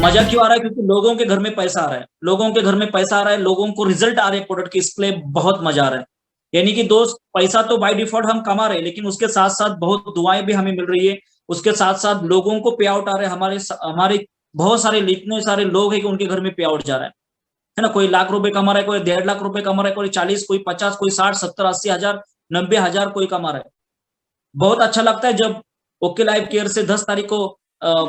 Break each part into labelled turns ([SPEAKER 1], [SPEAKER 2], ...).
[SPEAKER 1] मजा क्यों आ रहा है? क्योंकि लोगों के घर में पैसा आ रहा है, लोगों के घर में पैसा आ रहा है, लोगों को रिजल्ट आ रहे हैं प्रोडक्ट के, इसलिए बहुत मजा आ रहा है। यानी कि दोस्त, पैसा तो बाय डिफॉल्ट हम कमा रहे हैं, लेकिन उसके साथ साथ बहुत दुआएं भी हमें मिल रही है। उसके साथ साथ लोगों को पे आउट आ रहे हैं, हमारे हमारे बहुत सारे इतने सारे लोग हैं कि उनके घर में पे आउट जा रहा है ना। कोई लाख रुपए कमा रहा है, कोई 1.5 लाख रुपए कमा रहा है, कोई 40, कोई 50, कोई 60, 70, 80 हजार, 90 हजार कोई कमा रहा है। बहुत अच्छा लगता है जब ओके लाइफ केयर से 10 तारीख को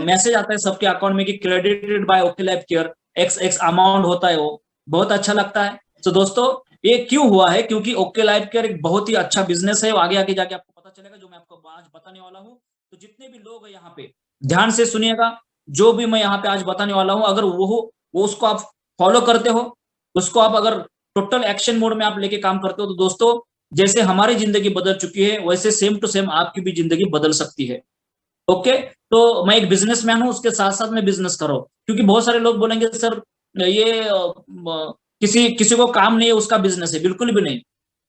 [SPEAKER 1] मैसेज आता है सबके अकाउंट में कि credited bye okay life care, x x amount होता है, वो बहुत अच्छा लगता है। तो दोस्तों, ये क्यों हुआ है? क्योंकि ओके लाइफ केयर एक बहुत ही अच्छा बिजनेस है, आगे आगे जाके आपको पता चलेगा, जो मैं आपको आज बताने वाला हूँ। तो जितने भी लोग हैं यहाँ पे, ध्यान से सुनिएगा। जो भी मैं यहाँ पे आज बताने वाला हूँ, अगर वो उसको आप फॉलो करते हो, उसको आप अगर टोटल एक्शन मोड में आप लेके काम करते हो, तो दोस्तों, जैसे हमारी जिंदगी बदल चुकी है, वैसे सेम टू सेम आपकी भी जिंदगी बदल सकती है। ओके। तो मैं एक बिजनेसमैन हूं, उसके साथ साथ मैं बिजनेस कर रहा हूं। क्योंकि बहुत सारे लोग बोलेंगे सर, ये किसी किसी को काम नहीं है उसका बिजनेस है। बिल्कुल भी नहीं।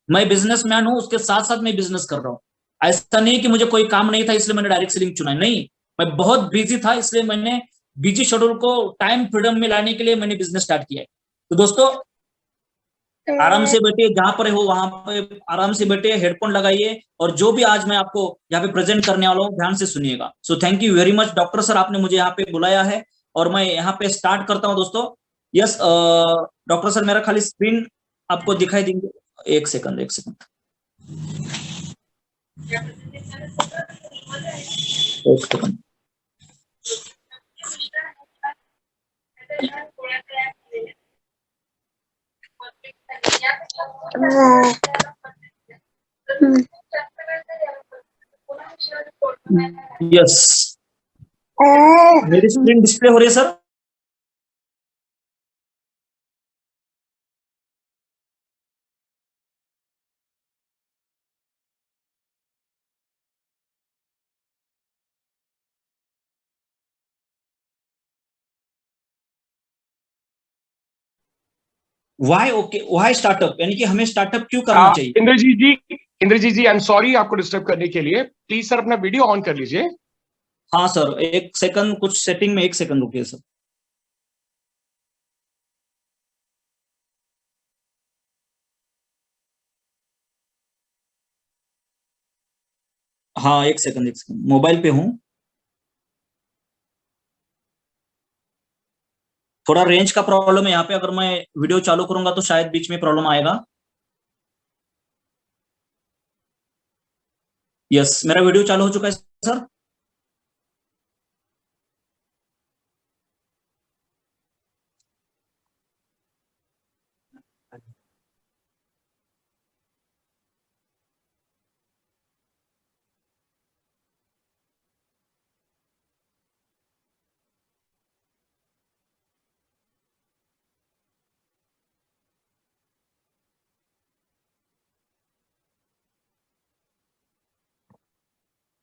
[SPEAKER 1] मैं बिजनेसमैन हूं, उसके साथ साथ मैं बिजनेस कर रहा हूँ। ऐसा नहीं कि मुझे कोई काम नहीं था इसलिए मैंने डायरेक्ट सेलिंग चुना, नहीं। मैं बहुत बिजी था, इसलिए मैंने बिजी शेड्यूल को टाइम फ्रीडम में लाने के लिए मैंने बिजनेस स्टार्ट किया है। तो दोस्तों, आराम से बैठिए, जहां पर हो वहां पे आराम से बैठिए, हेडफोन लगाइए, और जो भी आज मैं आपको यहाँ पे प्रेजेंट करने वाला हूँ, ध्यान से सुनिएगा। So thank you very much doctor sir, आपने मुझे यहाँ पे बुलाया है, और मैं यहाँ पे स्टार्ट करता हूँ दोस्तों। यस डॉक्टर सर, मेरा खाली स्क्रीन आपको दिखाई देंगे। एक सेकंड, एक सेकंड, एक सेकंड। यस, मेरी स्क्रीन डिस्प्ले हो रही है sir? Why okay, why startup, यानी कि हमें स्टार्टअप क्यों करना चाहिए?
[SPEAKER 2] Indrajeet ji, I am sorry आपको डिस्टर्ब करने के लिए। प्लीज सर अपना वीडियो ऑन कर लीजिए।
[SPEAKER 1] हाँ सर, एक सेकंड, कुछ सेटिंग में एक सेकंड रुकिए सर। हाँ, एक सेकंड, एक सेकंड, मोबाइल पे हूँ। थोड़ा रेंज का प्रॉब्लम है यहाँ पे, अगर मैं वीडियो चालू करूंगा तो शायद बीच में प्रॉब्लम आएगा। यस, मेरा वीडियो चालू हो चुका है सर।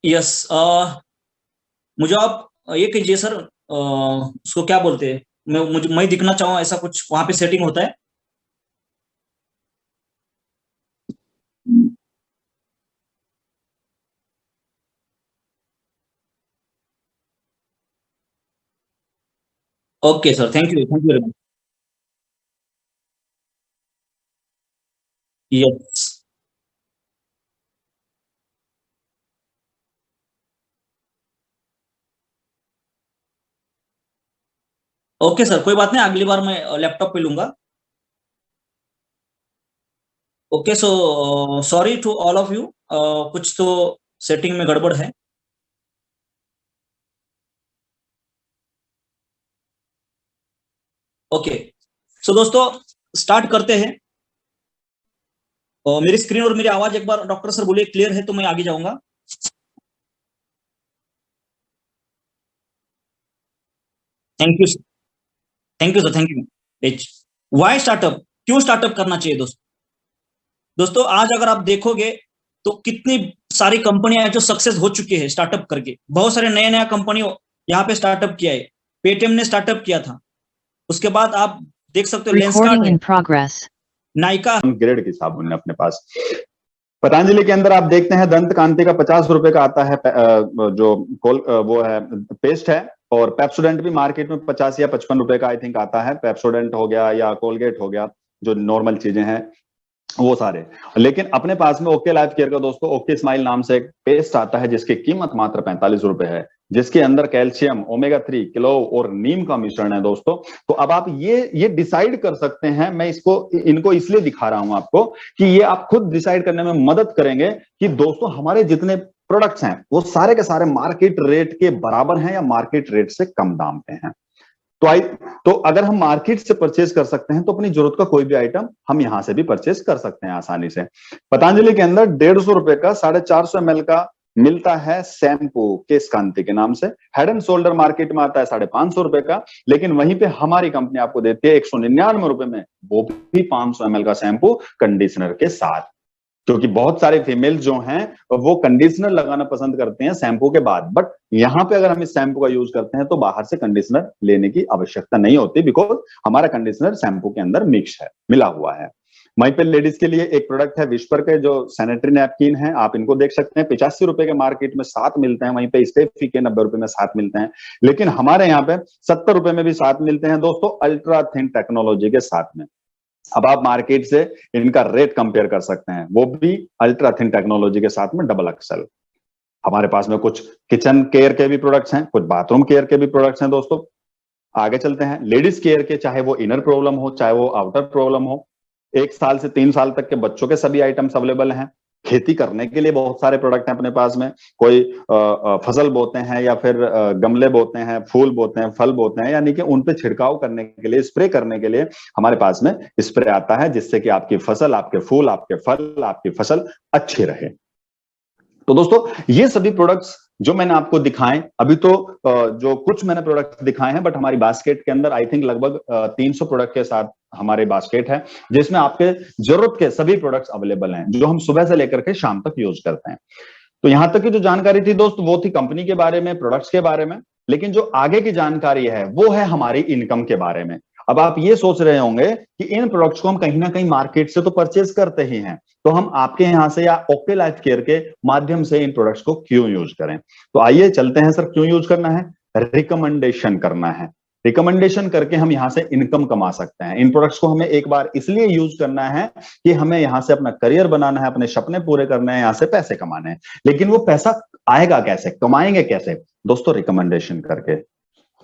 [SPEAKER 1] यस, मुझे आप ये कीजिए सर, उसको क्या बोलते हैं, मैं दिखना चाहूँ ऐसा कुछ वहां पे सेटिंग होता है? Okay sir, thank you very much. Yes. Okay sir, कोई बात नहीं, अगली बार मैं लैपटॉप पे लूंगा। Okay, so sorry to all of you, कुछ तो सेटिंग में गड़बड़ है। ओके, सो दोस्तों, स्टार्ट करते हैं। मेरी स्क्रीन और मेरी आवाज एक बार डॉक्टर सर बोलिए क्लियर है, तो मैं आगे जाऊंगा। Thank you, thank you sir, thank you. H, why startup, क्यों स्टार्टअप करना चाहिए दोस्तों? दोस्तों, आज अगर आप देखोगे तो कितनी सारी कंपनियां हैं जो सक्सेस हो चुकी है स्टार्टअप करके। बहुत सारे नया नया कंपनी यहाँ पे स्टार्टअप किया है। पेटीएम ने स्टार्टअप किया था, उसके बाद आप देख सकते हो लेंसकार्ट है, नायका।
[SPEAKER 3] ग्रेड की साबुन है अपने पास। पतंजलि के अंदर आप देखते हैं दंत कांति का 50 रुपए का आता है, जो वो है पेस्ट है, और पेप्सोडेंट भी मार्केट में 50 या 55 रुपए का आई थिंक आता है। पेप्सोडेंट हो गया या कोलगेट हो गया, जो नॉर्मल चीजें हैं वो सारे। लेकिन अपने पास में ओके लाइफ केयर का दोस्तों ओके स्माइल नाम से एक पेस्ट आता है जिसकी कीमत मात्र 45 रुपए है, जिसके अंदर कैल्शियम, ओमेगा 3, क्लोव और नीम का मिश्रण है दोस्तों। तो अब आप ये डिसाइड कर सकते हैं, मैं इनको इसलिए दिखा रहा हूं आपको कि ये आप खुद डिसाइड करने में मदद करेंगे कि दोस्तों हमारे जितने प्रोडक्ट्स हैं वो सारे के सारे मार्केट रेट के बराबर हैं या मार्केट रेट से कम दाम पे हैं। तो अगर हम मार्केट से परचेज कर सकते हैं तो अपनी जरूरत का कोई भी आइटम हम यहां से भी परचेज कर सकते हैं आसानी से। पतंजलि के अंदर 150 रुपए का 450 ml का मिलता है शैम्पू केश कांति के नाम से। हेड एंड शोल्डर मार्केट में आता है 550 रुपए का, लेकिन वहीं पे हमारी कंपनी आपको देती है 199 रुपए में, वो भी 500 ml का शैम्पू कंडीशनर के साथ। क्योंकि बहुत सारे फीमेल जो हैं वो कंडीशनर लगाना पसंद करते हैं शैम्पू के बाद, बट यहाँ पे अगर हम इस शैम्पू का यूज करते हैं तो बाहर से कंडीशनर लेने की आवश्यकता नहीं होती, बिकॉज हमारा कंडीशनर शैम्पू के अंदर मिक्स है, मिला हुआ है। वहीं पे लेडीज के लिए एक प्रोडक्ट है विस्पर के, जो सैनिटरी नैपकिन है, आप इनको देख सकते हैं 85 रुपए के मार्केट में 7 मिलते हैं, वहीं पे स्टेफी के 90 रुपए में 7 मिलते हैं, लेकिन हमारे यहाँ पे 70 रुपए में भी 7 मिलते हैं दोस्तों, अल्ट्रा थिन टेक्नोलॉजी के साथ में। अब आप मार्केट से इनका रेट कंपेयर कर सकते हैं, वो भी अल्ट्रा थिन टेक्नोलॉजी के साथ में डबल एक्सेल। हमारे पास में कुछ किचन केयर के भी प्रोडक्ट्स हैं, कुछ बाथरूम केयर के भी प्रोडक्ट्स हैं दोस्तों। आगे चलते हैं, लेडीज केयर के, चाहे वो इनर प्रॉब्लम हो चाहे वो आउटर प्रॉब्लम हो, 1 साल से 3 साल तक के बच्चों के सभी आइटम्स अवेलेबल हैं। खेती करने के लिए बहुत सारे प्रोडक्ट हैं अपने पास में, कोई फसल बोते हैं या फिर गमले बोते हैं, फूल बोते हैं, फल बोते हैं, यानी कि उन पे छिड़काव करने के लिए, स्प्रे करने के लिए हमारे पास में स्प्रे आता है, जिससे कि आपकी फसल, आपके फूल, आपके फल, आपकी फसल अच्छी रहे। तो दोस्तों ये सभी प्रोडक्ट्स जो मैंने आपको दिखाए, अभी तो जो कुछ मैंने प्रोडक्ट दिखाए हैं, बट हमारी बास्केट के अंदर आई थिंक लगभग 300 प्रोडक्ट के साथ हमारे बास्केट है, जिसमें आपके जरूरत के सभी प्रोडक्ट्स अवेलेबल हैं, जो हम सुबह से लेकर के शाम तक यूज करते हैं। तो यहां तक की जो जानकारी थी दोस्त, वो थी कंपनी के बारे में, प्रोडक्ट्स के बारे में, लेकिन जो आगे की जानकारी है वो है हमारी इनकम के बारे में। अब आप ये सोच रहे होंगे कि इन प्रोडक्ट्स को हम कहीं ना कहीं मार्केट से तो परचेज करते ही हैं, तो हम आपके यहां से या ओके लाइफ केयर के माध्यम से इन प्रोडक्ट्स को क्यों यूज करें। तो आइए चलते हैं सर, क्यों यूज करना है, रिकमेंडेशन करना है। रिकमेंडेशन करके हम यहां से इनकम कमा सकते हैं। इन प्रोडक्ट्स को हमें एक बार इसलिए यूज करना है कि हमें यहां से अपना करियर बनाना है, अपने सपने पूरे करने हैं, यहां से पैसे कमाने हैं। लेकिन वो पैसा आएगा कैसे, कमाएंगे कैसे दोस्तों? रिकमेंडेशन करके,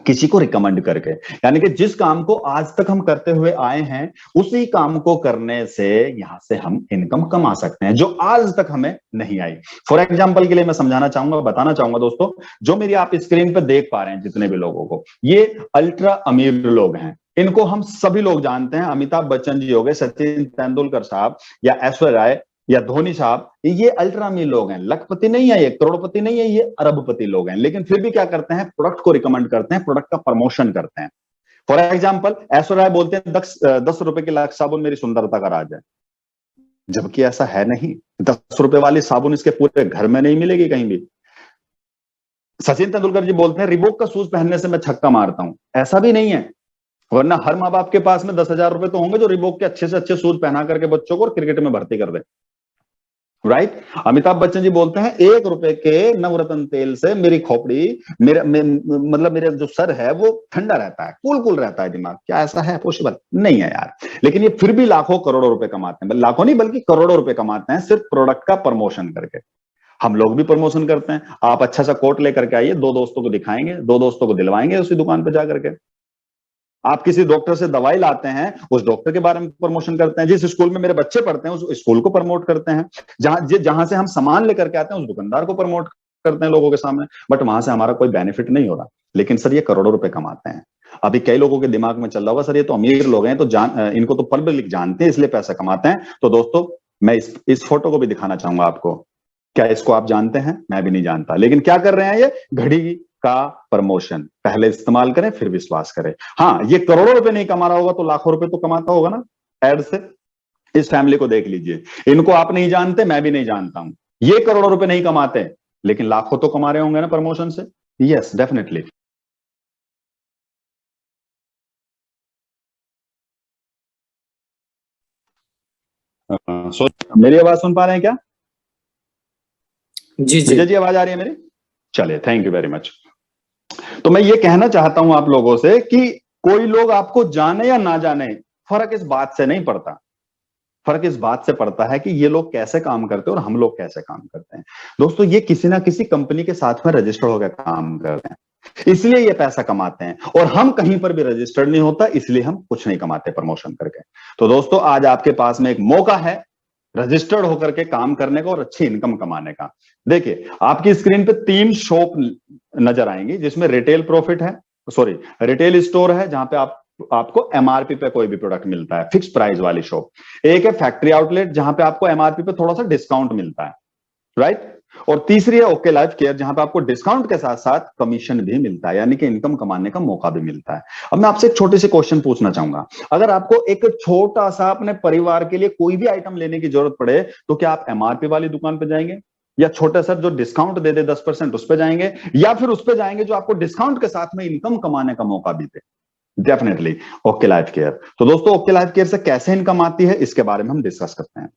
[SPEAKER 3] किसी को रिकमेंड करके, यानी कि जिस काम को आज तक हम करते हुए आए हैं उसी काम को करने से यहां से हम इनकम कमा सकते हैं, जो आज तक हमें नहीं आई। फॉर एग्जांपल के लिए मैं समझाना चाहूंगा, बताना चाहूंगा दोस्तों, जो मेरी आप स्क्रीन पर देख पा रहे हैं जितने भी लोगों को, ये अल्ट्रा अमीर लोग हैं, इनको हम सभी लोग जानते हैं। अमिताभ बच्चन जी हो गए, सचिन तेंदुलकर साहब, या ऐश्वर्या राय या धोनी साहब, ये अल्ट्रा अमीर लोग हैं। लखपति नहीं है ये, करोड़पति नहीं है ये, अरबपति लोग हैं, लेकिन फिर भी क्या करते हैं, प्रोडक्ट को रिकमेंड करते हैं, प्रोडक्ट का प्रमोशन करते हैं। फॉर एग्जांपल ऐश्वर्या राय बोलते हैं 10 रुपए की लक्स साबुन मेरी सुंदरता का राज है, जबकि ऐसा है नहीं। 10 रुपए वाली साबुन इसके पूरे घर में नहीं मिलेगी कहीं भी। सचिन तेंदुलकर जी बोलते हैं रिबॉक का शूज पहनने से मैं छक्का मारता हूं, ऐसा भी नहीं है, वरना हर माँ बाप के पास में 10,000 रुपए तो होंगे जो रिबॉक के अच्छे से अच्छे शूज पहना करके बच्चों को और क्रिकेट में भर्ती कर दे, राइट। अमिताभ बच्चन जी बोलते हैं 1 रुपए के नवरत्न तेल से मेरी खोपड़ी, मतलब मेरा जो सर है वो ठंडा रहता है, कूल रहता है दिमाग। क्या ऐसा है पॉसिबल? नहीं है यार। लेकिन ये फिर भी लाखों करोड़ों रुपए कमाते हैं, लाखों नहीं बल्कि करोड़ों रुपए कमाते हैं सिर्फ प्रोडक्ट का प्रमोशन करके। हम लोग भी प्रमोशन करते हैं। आप अच्छा सा कोट लेकर के आइए, 2 दोस्तों को दिखाएंगे, 2 दोस्तों को दिलवाएंगे उसी दुकान पर जाकर के। आप किसी डॉक्टर से दवाई लाते हैं, उस डॉक्टर के बारे में प्रमोशन करते हैं। जिस स्कूल में मेरे बच्चे पढ़ते हैं उस स्कूल को प्रमोट करते हैं। जहां से हम सामान लेकर के आते हैं उस दुकानदार को प्रमोट करते हैं लोगों के सामने, बट वहां से हमारा कोई बेनिफिट नहीं हो रहा। लेकिन सर ये करोड़ों रुपए कमाते हैं। अभी कई लोगों के दिमाग में चल रहा होगा सर ये तो अमीर लोग हैं, तो इनको तो पब्लिक जानते हैं इसलिए पैसा कमाते हैं। तो दोस्तों मैं इस फोटो को भी दिखाना चाहूंगा आपको। क्या इसको आप जानते हैं? मैं भी नहीं जानता, लेकिन क्या कर रहे हैं ये घड़ी का प्रमोशन। पहले इस्तेमाल करें फिर विश्वास करें। हाँ, ये करोड़ों रुपए नहीं कमा रहा होगा तो लाखों रुपए तो कमाता होगा ना एड से। इस फैमिली को देख लीजिए, इनको आप नहीं जानते, मैं भी नहीं जानता हूं। ये करोड़ों रुपए नहीं कमाते लेकिन लाखों तो कमा रहे होंगे ना प्रमोशन से। Yes definitely. मेरी आवाज सुन पा रहे हैं क्या?
[SPEAKER 1] जी
[SPEAKER 3] विजय जी आवाज आ रही है मेरी? चलिए, थैंक यू वेरी मच। तो मैं ये कहना चाहता हूं आप लोगों से कि कोई लोग आपको जाने या ना जाने, फर्क इस बात से नहीं पड़ता। फर्क इस बात से पड़ता है कि ये लोग कैसे काम करते हैं और हम लोग कैसे काम करते हैं। दोस्तों, ये किसी ना किसी कंपनी के साथ में रजिस्टर होकर काम करते हैं, इसलिए ये पैसा कमाते हैं। और हम कहीं पर भी रजिस्टर्ड नहीं होता, इसलिए हम कुछ नहीं कमाते प्रमोशन करके। तो दोस्तों, आज आपके पास में एक मौका है रजिस्टर्ड होकर के काम करने का और अच्छी इनकम कमाने का। देखिए, आपकी स्क्रीन पे 3 शॉप नजर आएंगी, जिसमें रिटेल प्रॉफिट है, सॉरी रिटेल स्टोर है, जहां पे आपको एमआरपी पे कोई भी प्रोडक्ट मिलता है, फिक्स प्राइस वाली शॉप। एक है फैक्ट्री आउटलेट, जहां पे आपको एमआरपी पे थोड़ा सा डिस्काउंट मिलता है, राइट। और तीसरी है ओके लाइफ केयर, जहां पे आपको डिस्काउंट के साथ साथ कमीशन भी मिलता है, यानी कि इनकम कमाने का मौका भी मिलता है। अब मैं आपसे एक छोटे से क्वेश्चन पूछना चाहूंगा, अगर आपको एक छोटा सा अपने परिवार के लिए कोई भी आइटम लेने की जरूरत पड़े, तो क्या आप एमआरपी वाली दुकान पे जाएंगे, या छोटे सर जो डिस्काउंट दे दे 10% उस पे जाएंगे, या फिर उस पे जाएंगे जो आपको डिस्काउंट के साथ में इनकम कमाने का मौका भी दे? Definitely okay life care. तो दोस्तों, ओके लाइफ केयर से कैसे इनकम आती है, इसके बारे में हम डिस्कस करते हैं।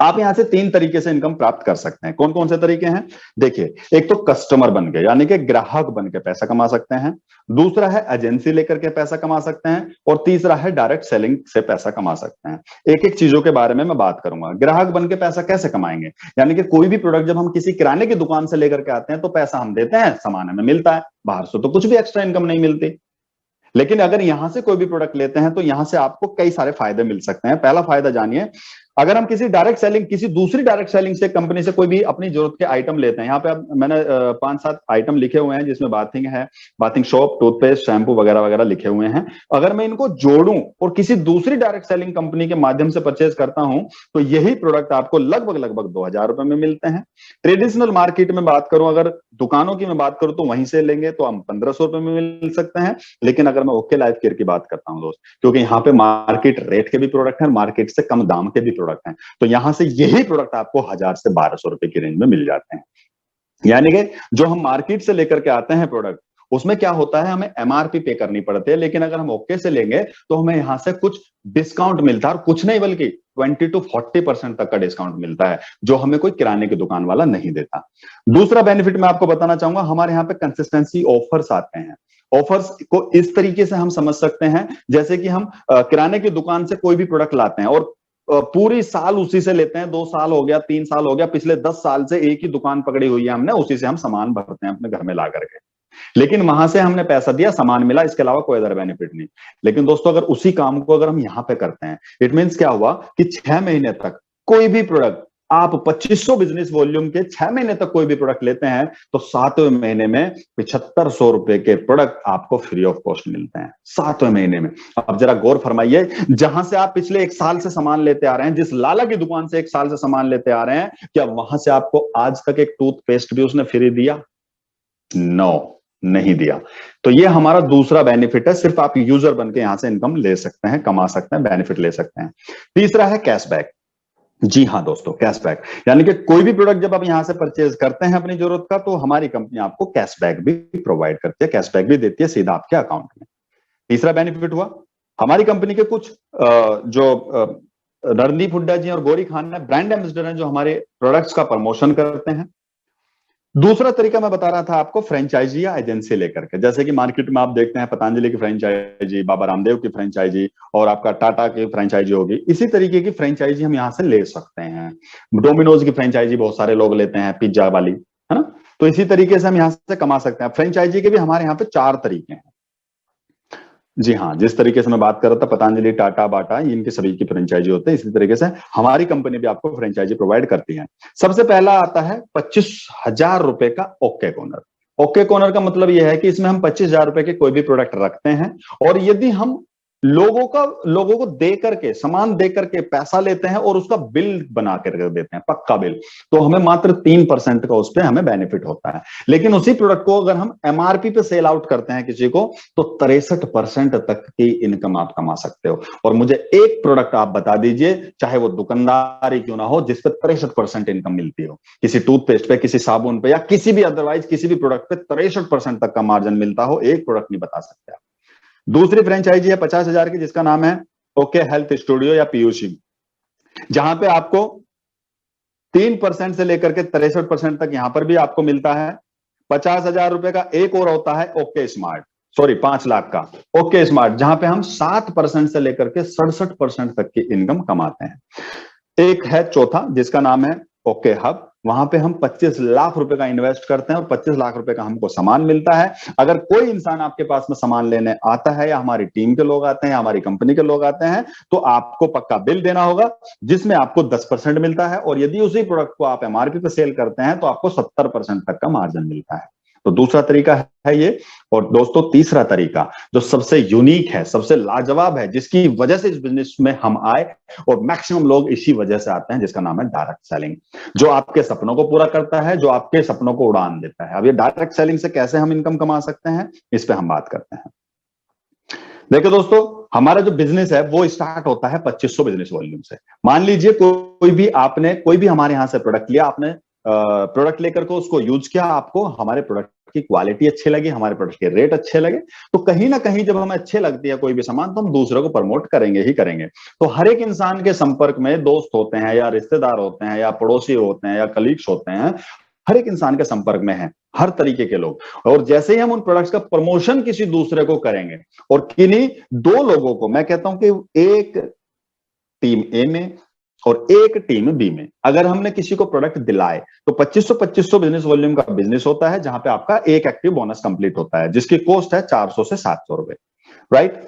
[SPEAKER 3] आप यहां से 3 तरीके से इनकम प्राप्त कर सकते हैं। कौन कौन से तरीके हैं? देखिए, एक तो कस्टमर बन के, यानी कि ग्राहक बन के पैसा कमा सकते हैं। दूसरा है एजेंसी लेकर के पैसा कमा सकते हैं। और तीसरा है डायरेक्ट सेलिंग से पैसा कमा सकते हैं। एक एक चीजों के बारे में मैं बात करूंगा। ग्राहक बन के पैसा कैसे कमाएंगे? यानी कि कोई भी प्रोडक्ट जब हम किसी किराने की दुकान से लेकर के आते हैं, तो पैसा हम देते हैं, सामान हमें मिलता है, बाहर से तो कुछ भी एक्स्ट्रा इनकम नहीं मिलती। लेकिन अगर यहां से कोई भी प्रोडक्ट लेते हैं, तो यहां से आपको कई सारे फायदे मिल सकते हैं। पहला फायदा जानिए, अगर हम किसी दूसरी डायरेक्ट सेलिंग से कंपनी से कोई भी अपनी जरूरत के आइटम लेते हैं, यहाँ पे मैंने 5-7 आइटम लिखे हुए हैं, जिसमें बाथिंग है, बाथिंग सोप, टूथपेस्ट, शैम्पू वगैरह वगैरह लिखे हुए हैं। अगर मैं इनको जोड़ूं और किसी दूसरी डायरेक्ट सेलिंग कंपनी के माध्यम से परचेज करता हूं, तो यही प्रोडक्ट आपको लगभग 2000 रुपए में मिलते हैं। ट्रेडिशनल मार्केट में बात करूं, अगर दुकानों की मैं बात करूं, तो वहीं से लेंगे तो हम 1500 रुपए में मिल सकते हैं। लेकिन अगर मैं ओके लाइफ केयर की बात करता हूं दोस्त, क्योंकि यहाँ पे मार्केट रेट के भी प्रोडक्ट हैं, मार्केट से कम दाम के भी प्रोडक्ट हैं, तो यहां से यही प्रोडक्ट आपको 1000 से 1200 रुपए की रेंज में मिल जाते हैं। यानी कि जो हम मार्केट से लेकर के आते हैं प्रोडक्ट, उसमें क्या होता है, हमें एमआरपी पे करनी पड़ती है। लेकिन अगर हम ओके से लेंगे, तो हमें यहां से कुछ डिस्काउंट मिलता है, और कुछ नहीं बल्कि 20 to 40% तक का डिस्काउंट मिलता है, जो हमें कोई किराने की दुकान वाला नहीं देता। दूसरा बेनिफिट मैं आपको बताना चाहूंगा, हमारे यहाँ पे कंसिस्टेंसी ऑफर्स आते हैं। ऑफर्स को इस तरीके से हम समझ सकते हैं, जैसे कि हम किराने की दुकान से कोई भी प्रोडक्ट लाते हैं और पूरी साल उसी से लेते हैं, 2 साल हो गया, 3 साल हो गया, पिछले 10 साल से एक ही दुकान पकड़ी हुई है हमने, उसी से हम सामान भरते हैं अपने घर में ला करके। लेकिन वहां से हमने पैसा दिया, सामान मिला, इसके अलावा कोई अदर बेनिफिट नहीं। लेकिन दोस्तों, अगर उसी काम को अगर हम यहां पे करते हैं, इट मींस क्या हुआ कि 6 महीने तक कोई भी प्रोडक्ट, आप 2500 बिजनेस वॉल्यूम के 6 महीने तक कोई भी प्रोडक्ट लेते हैं, तो 7वें महीने में 7500 रुपए के प्रोडक्ट आपको फ्री ऑफ कॉस्ट मिलते हैं, 7वें महीने में। अब जरा गौर फरमाइए, जहां से आप पिछले 1 साल से सामान लेते आ रहे हैं, जिस लाला की दुकान से 1 साल से सामान लेते आ रहे हैं, क्या वहां से आपको आज तक एक टूथपेस्ट भी उसने फ्री दिया? नो, नहीं दिया। तो ये हमारा दूसरा बेनिफिट है, सिर्फ आप यूजर बनके यहां से इनकम ले सकते हैं, कमा सकते हैं, बेनिफिट ले सकते हैं। तीसरा है कैशबैक। जी हाँ दोस्तों, कैशबैक, यानी कि कोई भी प्रोडक्ट जब आप यहां से परचेज करते हैं अपनी जरूरत का, तो हमारी कंपनी आपको कैशबैक भी प्रोवाइड करती है, कैशबैक भी देती है सीधा आपके अकाउंट में। तीसरा बेनिफिट हुआ, हमारी कंपनी के कुछ जो रणदीप हुड्डा जी और गौरी खान है, ब्रांड एम्बेसडर हैं, जो हमारे प्रोडक्ट्स का प्रमोशन करते हैं। दूसरा तरीका मैं बता रहा था आपको, फ्रेंचाइजी या एजेंसी लेकर के, जैसे कि मार्केट में आप देखते हैं पतंजलि की फ्रेंचाइजी, बाबा रामदेव की फ्रेंचाइजी, और आपका टाटा की फ्रेंचाइजी होगी। इसी तरीके की फ्रेंचाइजी हम यहां से ले सकते हैं। डोमिनोज की फ्रेंचाइजी बहुत सारे लोग लेते हैं, पिज्जा वाली, है ना। तो इसी तरीके से हम यहां से कमा सकते हैं। फ्रेंचाइजी के भी हमारे यहाँ पे 4 तरीके हैं। जी हाँ, जिस तरीके से मैं बात कर रहा था, पतंजलि, टाटा, बाटा, इनके सभी की फ्रेंचाइजी होते हैं, इसी तरीके से हमारी कंपनी भी आपको फ्रेंचाइजी प्रोवाइड करती है। सबसे पहला आता है 25,000 रुपए का ओके कॉर्नर। ओके कॉर्नर का मतलब यह है कि इसमें हम 25,000 रुपए के कोई भी प्रोडक्ट रखते हैं, और यदि हम लोगों को दे करके, सामान दे करके पैसा लेते हैं और उसका बिल बना कर देते हैं, पक्का बिल, तो हमें मात्र 3% का उस पर हमें बेनिफिट होता है। लेकिन उसी प्रोडक्ट को अगर हम एमआरपी पे सेल आउट करते हैं किसी को, तो 63% तक की इनकम आप कमा सकते हो। और मुझे एक प्रोडक्ट आप बता दीजिए, चाहे वो दुकानदारी क्यों ना हो, जिस पे 63% इनकम मिलती हो, किसी टूथपेस्ट पे, किसी साबुन पे, या किसी भी अदरवाइज किसी भी प्रोडक्ट पे 63% तक का मार्जिन मिलता हो, एक प्रोडक्ट नहीं बता सकते आप। दूसरी फ्रेंचाइजी है 50,000 की, जिसका नाम है ओके हेल्थ स्टूडियो या पीयूसी, जहां पे आपको 3% से लेकर के 63% तक यहां पर भी आपको मिलता है। 50,000 रुपए का एक और होता है ओके स्मार्ट, सॉरी 5 लाख का ओके स्मार्ट, जहां पे हम 7% से लेकर के 67% तक की इनकम कमाते हैं। एक है चौथा जिसका नाम है ओके हब, वहां पे हम 25 लाख रुपए का इन्वेस्ट करते हैं और 25 लाख रुपए का हमको सामान मिलता है। अगर कोई इंसान आपके पास में सामान लेने आता है, या हमारी टीम के लोग आते हैं या हमारी कंपनी के लोग आते हैं, तो आपको पक्का बिल देना होगा जिसमें आपको 10% मिलता है, और यदि उसी प्रोडक्ट को आप एमआरपी पे सेल करते हैं तो आपको 70% तक का मार्जिन मिलता है। तो दूसरा तरीका है ये। और दोस्तों तीसरा तरीका जो सबसे यूनिक है, सबसे लाजवाब है, जिसकी वजह से इस बिजनेस में हम आए और मैक्सिमम लोग इसी वजह से आते हैं, जिसका नाम है डायरेक्ट सेलिंग, जो आपके सपनों को पूरा करता है, जो आपके सपनों को उड़ान देता है। अब ये डायरेक्ट सेलिंग से कैसे हम इनकम कमा सकते हैं, इस पे हम बात करते हैं। देखो दोस्तों, हमारा जो बिजनेस है वो स्टार्ट होता है 2500 बिजनेस वॉल्यूम से। मान लीजिए कोई भी हमारे यहां से प्रोडक्ट लिया, आपने प्रोडक्ट लेकर के उसको यूज किया, आपको हमारे प्रोडक्ट की क्वालिटी अच्छी लगी, हमारे प्रोडक्ट के रेट अच्छे लगे, तो कहीं ना कहीं जब हमें अच्छे लगती है कोई भी सामान, तो हम दूसरे को प्रमोट करेंगे ही करेंगे। तो हर एक इंसान के संपर्क में दोस्त होते हैं या रिश्तेदार होते हैं या पड़ोसी होते हैं या कलीग्स होते हैं, हर एक इंसान के संपर्क में है हर तरीके के लोग। और जैसे ही हम उन प्रोडक्ट्स का प्रमोशन किसी दूसरे को करेंगे, और किन्हीं दो लोगों को, मैं कहता हूं कि एक टीम ए में और एक टीम बी में अगर हमने किसी को प्रोडक्ट दिलाए, तो 2500 बिजनेस वॉल्यूम का बिजनेस होता है, जहां पे आपका एक एक्टिव बोनस कंप्लीट होता है, जिसकी कॉस्ट है 400 से 700 रुपए, राइट।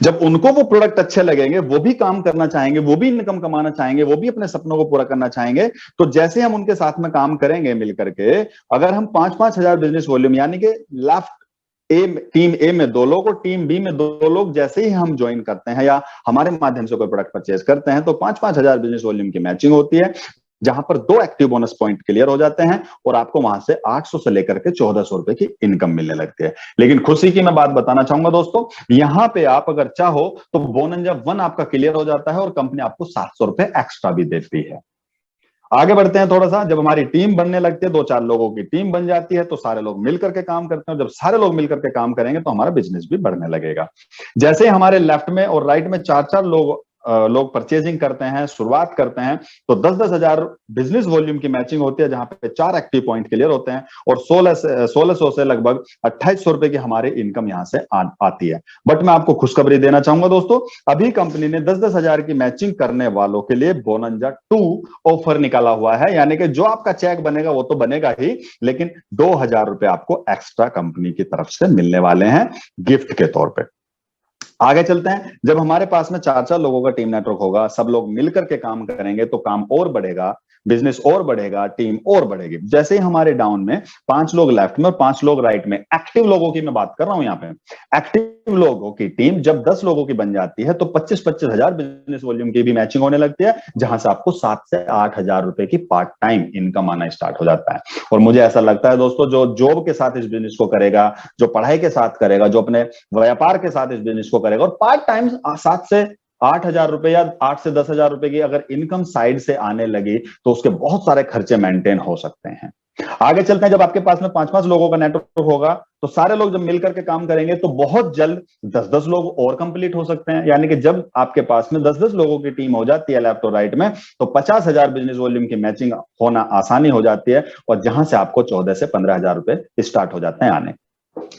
[SPEAKER 3] जब उनको वो प्रोडक्ट अच्छे लगेंगे, वो भी काम करना चाहेंगे, वो भी इनकम कमाना चाहेंगे, वो भी अपने सपनों को पूरा करना चाहेंगे, तो जैसे हम उनके साथ में काम करेंगे मिलकर के, अगर हम 5-5 हजार बिजनेस वॉल्यूम, यानी कि टीम ए में 2 लोग और टीम बी में 2 लोग जैसे ही हम ज्वाइन करते हैं या हमारे माध्यम से कोई प्रोडक्ट परचेज करते हैं, तो 5-5 हजार बिजनेस वॉल्यूम की मैचिंग होती है, जहां पर 2 एक्टिव बोनस पॉइंट क्लियर हो जाते हैं और आपको वहां से 800 से लेकर के 1400 रुपए की इनकम मिलने लगती है। लेकिन खुशी की मैं बात बताना चाहूंगा दोस्तों, यहां पे आप अगर चाहो तो बोनंजा 1 आपका क्लियर हो जाता है और कंपनी आपको 700 रुपए एक्स्ट्रा भी देती है। आगे बढ़ते हैं थोड़ा सा। जब हमारी टीम बनने लगती है, 2-4 लोगों की टीम बन जाती है, तो सारे लोग मिलकर के काम करते हैं। जब सारे लोग मिलकर के काम करेंगे तो हमारा बिजनेस भी बढ़ने लगेगा। जैसे हमारे लेफ्ट में और राइट में 4-4 लोग परचेजिंग करते हैं, शुरुआत करते हैं, तो 10-10 हजार बिजनेस वॉल्यूम की मैचिंग होती है, जहां पे 4 एक्टिव पॉइंट क्लियर होते हैं और 1600 से लगभग 2800 रुपए की हमारी इनकम यहां से आती है। बट मैं आपको खुशखबरी देना चाहूंगा दोस्तों, अभी कंपनी ने 10-10 हजार की मैचिंग करने वालों के लिए बोनंजा 2 ऑफर निकाला हुआ है, यानी कि जो आपका चेक बनेगा वो तो बनेगा ही, लेकिन 2000 रुपए आपको एक्स्ट्रा कंपनी की तरफ से मिलने वाले हैं गिफ्ट के तौर पर। आगे चलते हैं। जब हमारे पास में 4-4 लोगों का टीम नेटवर्क होगा, सब लोग मिलकर के काम करेंगे, तो काम और बढ़ेगा, बिजनेस और बढ़ेगा, टीम और बढ़ेगी। जैसे ही हमारे डाउन में 5 लोग लेफ्ट में और 5 लोग राइट में, एक्टिव लोगों की मैं बात कर रहा हूं यहाँ पे, एक्टिव लोगों की टीम जब 10 लोगों की बन जाती है, तो 25-25 हजार बिजनेस वॉल्यूम की भी मैचिंग होने लगती है, जहां से आपको 7 से 8 हजार रुपए की पार्ट टाइम इनकम आना स्टार्ट हो जाता है। और मुझे ऐसा लगता है दोस्तों, जो जॉब के साथ इस बिजनेस को करेगा, जो पढ़ाई के साथ करेगा, जो अपने व्यापार के साथ इस बिजनेस को करेगा, और पार्ट टाइम 7 से 8 हजार रुपए या 8 से 10 हजार रुपए की अगर इनकम साइड से आने लगी, तो उसके बहुत सारे खर्चे मेंटेन हो सकते हैं। आगे चलते हैं। जब आपके पास में 5-5 लोगों का नेटवर्क होगा, तो सारे लोग जब मिलकर के काम करेंगे, तो बहुत जल्द 10-10 लोग और कंप्लीट हो सकते हैं। यानी कि जब आपके पास में 10-10 लोगों की टीम हो जाती है लेफ्ट और राइट में, तो 50 हजार बिजनेस वॉल्यूम की मैचिंग होना आसानी हो जाती है, और जहां से आपको 14 से 15 हजार रुपए स्टार्ट हो जाते हैं आने।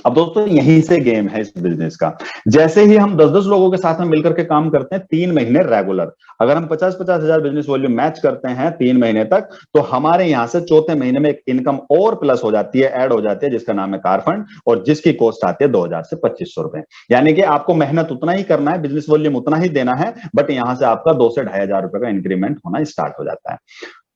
[SPEAKER 3] अब दोस्तों यहीं से गेम है इस बिजनेस का। जैसे ही हम 10-10 लोगों के साथ में मिलकर के काम करते हैं 3 महीने रेगुलर, अगर हम 50-50 हजार बिजनेस वॉल्यूम मैच करते हैं 3 महीने तक, तो हमारे यहां से चौथे महीने में एक इनकम और प्लस हो जाती है, ऐड हो जाती है, जिसका नाम है कार फंड, और जिसकी कॉस्ट आती है 2000 से 2500 रुपए। यानी कि आपको मेहनत उतना ही करना है, बिजनेस वॉल्यूम उतना ही देना है, बट यहां से आपका 2 से 2500 रुपए का इंक्रीमेंट होना स्टार्ट हो जाता है।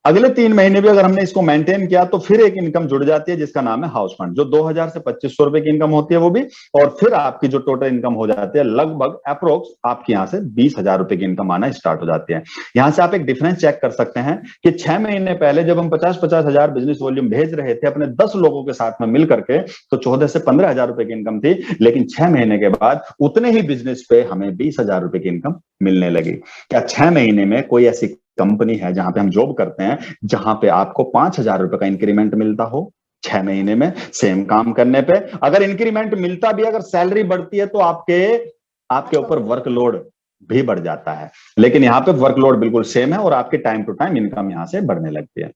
[SPEAKER 3] अगले 3 महीने भी अगर हमने इसको मेंटेन किया, तो फिर एक इनकम जुड़ जाती है, जिसका नाम है हाउस फंड, जो 2000 से 2500 रुपए की इनकम होती है वो भी, और फिर आपकी जो टोटल इनकम हो जाती है लगभग अप्रोक्स आपकी यहां से 20,000 रुपए की इनकम आना स्टार्ट हो जाती है। यहां से आप एक डिफरेंस चेक कर सकते हैं कि 6 महीने पहले जब हम 50-50 हजार बिजनेस वॉल्यूम भेज रहे थे अपने 10 लोगों के साथ में मिलकर के, तो 14 से 15 हजार रुपए की इनकम थी, लेकिन 6 महीने के बाद उतने ही बिजनेस पे हमें 20,000 रुपए की इनकम मिलने लगी। क्या 6 महीने में कोई ऐसी कंपनी है जहां पे हम जॉब करते हैं, जहां पे आपको 5,000 रुपए का इंक्रीमेंट मिलता हो 6 महीने में सेम काम करने पे? अगर इंक्रीमेंट मिलता भी, अगर सैलरी बढ़ती है, तो आपके ऊपर वर्कलोड भी बढ़ जाता है, लेकिन यहाँ पे वर्कलोड बिल्कुल सेम है और आपके टाइम टू टाइम इनकम यहां से बढ़ने लगती है।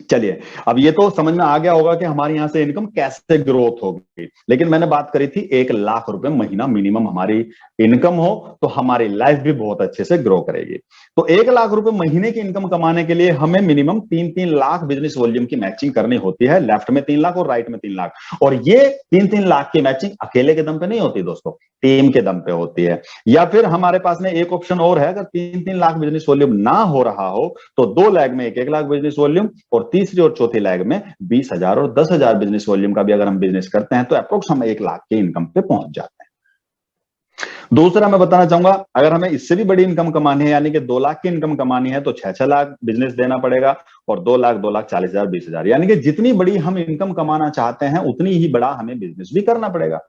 [SPEAKER 3] चलिए, अब ये तो समझ में आ गया होगा कि हमारे यहां से इनकम कैसे ग्रोथ होगी, लेकिन मैंने बात करी थी 1 लाख रुपए महीना मिनिमम हमारी इनकम हो तो हमारी लाइफ भी बहुत अच्छे से ग्रो करेगी। तो 1 लाख रुपए महीने की इनकम कमाने के लिए हमें मिनिमम 3-3 लाख बिजनेस वॉल्यूम की मैचिंग करनी होती है, लेफ्ट में 3 लाख और राइट में 3 लाख। और ये 3-3 लाख की मैचिंग अकेले के दम पे नहीं होती दोस्तों, टीम के दम पे होती है। या फिर हमारे पास में एक ऑप्शन और है, अगर 3-3 लाख बिजनेस वॉल्यूम ना हो रहा हो तो 2 लाख में 1-1 लाख बिजनेस वॉल्यूम, और तीसरी और चौथी लैग में 20,000 और 10,000 बिजनेस वॉल्यूम का भी अगर हम बिजनेस करते हैं तो अप्रोक्स हम 1 लाख की इनकम पे पहुंच जाते हैं। दूसरा मैं बताना चाहूंगा, अगर हमें इससे भी बड़ी इनकम कमानी है, यानी कि 2 लाख की इनकम कमानी है, तो 6-6 लाख बिजनेस देना पड़ेगा, और 2 लाख 2,40,000 20,000, यानी कि जितनी बड़ी हम इनकम कमाना चाहते हैं उतनी ही बड़ा हमें बिजनेस भी करना पड़ेगा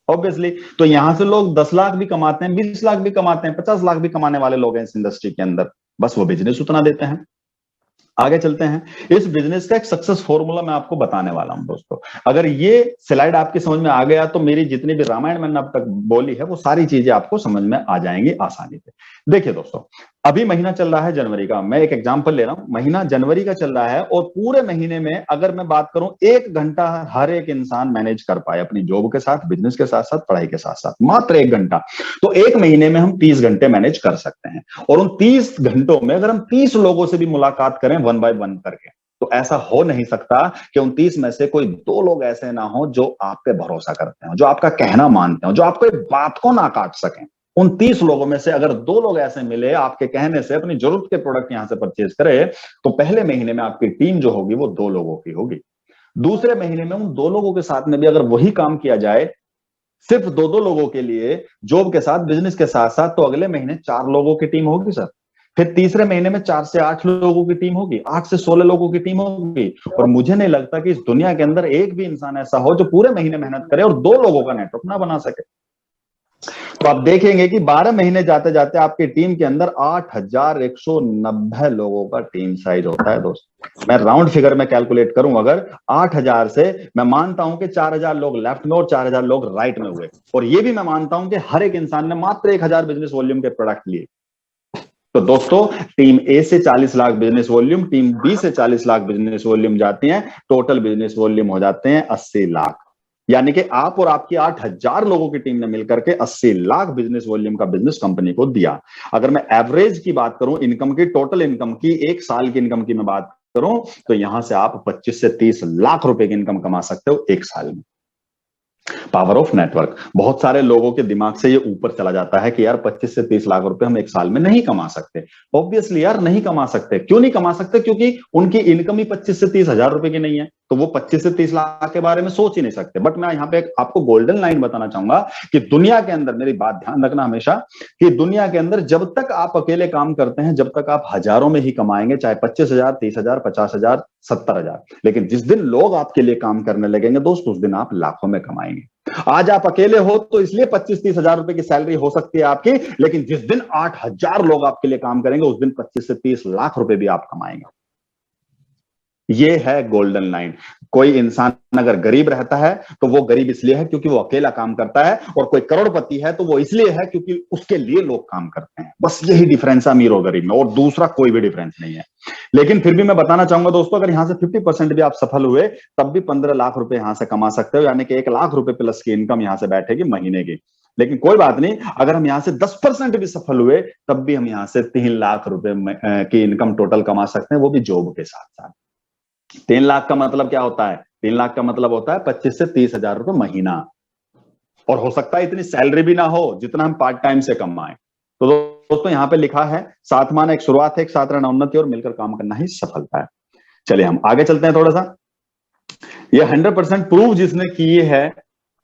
[SPEAKER 3] ऑब्वियसली। तो यहां से लोग 10 लाख भी कमाते हैं, 20 लाख भी कमाते हैं, 50 लाख भी कमाने वाले लोग हैं इस इंडस्ट्री के अंदर, बस वो बिजनेस उतना देते हैं। आगे चलते हैं, इस बिजनेस का एक सक्सेस फॉर्मूला मैं आपको बताने वाला हूं दोस्तों। अगर ये स्लाइड आपकी समझ में आ गया तो मेरी जितनी भी रामायण मैंने अब तक बोली है वो सारी चीजें आपको समझ में आ जाएंगी आसानी से। देखिए दोस्तों, अभी महीना चल रहा है जनवरी का, मैं एक एग्जांपल ले रहा हूं, महीना जनवरी का चल रहा है, और पूरे महीने में अगर मैं बात करूं 1 घंटा हर एक इंसान मैनेज कर पाए अपनी जॉब के साथ, बिजनेस के साथ साथ, पढ़ाई के साथ साथ, मात्र 1 घंटा, तो एक महीने में हम 30 घंटे मैनेज कर सकते हैं। और उन 30 घंटों में अगर हम 30 लोगों से भी मुलाकात करें 1 बाय 1 करके, तो ऐसा हो नहीं सकता कि उन 30 में से कोई 2 लोग ऐसे ना हो जो आप पे भरोसा करते हो, जो आपका कहना मानते हो, जो आपको एक बात को ना काट सकें। उन 30 लोगों में से अगर 2 लोग ऐसे मिले आपके कहने से अपनी जरूरत के प्रोडक्ट यहां से परचेज करे, तो पहले महीने में आपकी टीम जो होगी वो 2 लोगों की होगी। दूसरे महीने में उन 2 लोगों के साथ में भी अगर वही काम किया जाए सिर्फ 2-2 लोगों के लिए, जॉब के साथ, बिजनेस के साथ साथ, तो अगले महीने 4 लोगों की टीम होगी सर। फिर तीसरे महीने में 4 से 8 लोगों की टीम होगी, 8 से 16 लोगों की टीम होगी। और मुझे नहीं लगता कि इस दुनिया के अंदर एक भी इंसान ऐसा हो जो पूरे महीने मेहनत करे और 2 लोगों का नेटवर्क ना बना सके। तो आप देखेंगे कि 12 महीने जाते जाते आपकी टीम के अंदर 8,190 लोगों का टीम साइज होता है दोस्तों। मैं राउंड फिगर में कैलकुलेट करूं, अगर 8,000 से मैं मानता हूं कि 4,000 लोग लेफ्ट में और 4,000 लोग राइट में हुए, और ये भी मैं मानता हूं कि हर एक इंसान ने मात्र 1,000 बिजनेस वॉल्यूम के प्रोडक्ट लिए, तो दोस्तों टीम ए से 40 lakh business volume, team B से 40 लाख बिजनेस वॉल्यूम जाती है, टोटल बिजनेस वॉल्यूम हो जाते हैं 80 लाख। यानी कि आप और आपकी 8,000 लोगों की टीम ने मिलकर के 80 लाख बिजनेस वॉल्यूम का बिजनेस कंपनी को दिया। अगर मैं एवरेज की बात करूं, इनकम की, टोटल इनकम की, एक साल की इनकम की मैं बात करूं, तो यहां से आप 25 से 30 लाख रुपए की इनकम कमा सकते हो एक साल में। Power of network. बहुत सारे लोगों के दिमाग से ये ऊपर चला जाता है कि यार 25 से 30 लाख रुपए हम एक साल में नहीं कमा सकते। ऑब्वियसली यार नहीं कमा सकते। क्यों नहीं कमा सकते? क्योंकि उनकी इनकम ही 25 से 30 हजार रुपए की नहीं है, तो वो 25 से 30 लाख के बारे में सोच ही नहीं सकते। बट मैं यहाँ पे आपको गोल्डन लाइन बताना चाहूंगा कि दुनिया के अंदर, मेरी बात ध्यान रखना हमेशा, कि दुनिया के अंदर जब तक आप अकेले काम करते हैं, जब तक आप हजारों में ही कमाएंगे, चाहे 25,000, 30,000, 50,000, 70,000। लेकिन जिस दिन लोग आपके लिए काम करने लगेंगे दोस्त, उस दिन आप लाखों में कमाएंगे। आज आप अकेले हो तो इसलिए 25-30 हजार रुपए की सैलरी हो सकती है आपकी, लेकिन जिस दिन 8,000 लोग आपके लिए काम करेंगे, उस दिन 25 से 30 लाख रुपए भी आप कमाएंगे। ये है गोल्डन लाइन। कोई इंसान अगर गरीब रहता है तो वो गरीब इसलिए है क्योंकि वो अकेला काम करता है, और कोई करोड़पति है तो वो इसलिए है क्योंकि उसके लिए लोग काम करते हैं। बस यही डिफरेंस है अमीर और गरीब में, और दूसरा कोई भी डिफरेंस नहीं है। लेकिन फिर भी मैं बताना चाहूंगा दोस्तों, अगर यहां से 50% भी आप सफल हुए, तब भी 15 लाख रुपए यहां से कमा सकते हो, यानी कि 1 लाख रुपए प्लस की इनकम यहां से बैठेगी महीने की। लेकिन कोई बात नहीं, अगर हम यहां से 10% भी सफल हुए, तब भी हम यहां से 3 लाख रुपए की इनकम टोटल कमा सकते हैं, वो भी जॉब के साथ साथ। 3 लाख का मतलब क्या होता है? 3 लाख का मतलब होता है 25 से 30 हजार रुपए महीना, और हो सकता है इतनी सैलरी भी ना हो जितना हम पार्ट टाइम से कमाएं। तो दोस्तों यहां पे लिखा है, साथ माना एक शुरुआत है, एक साथ रहना उन्नति, और मिलकर काम करना ही सफलता है। चलिए हम आगे चलते हैं थोड़ा सा। ये 100% प्रूव जिसने किए है,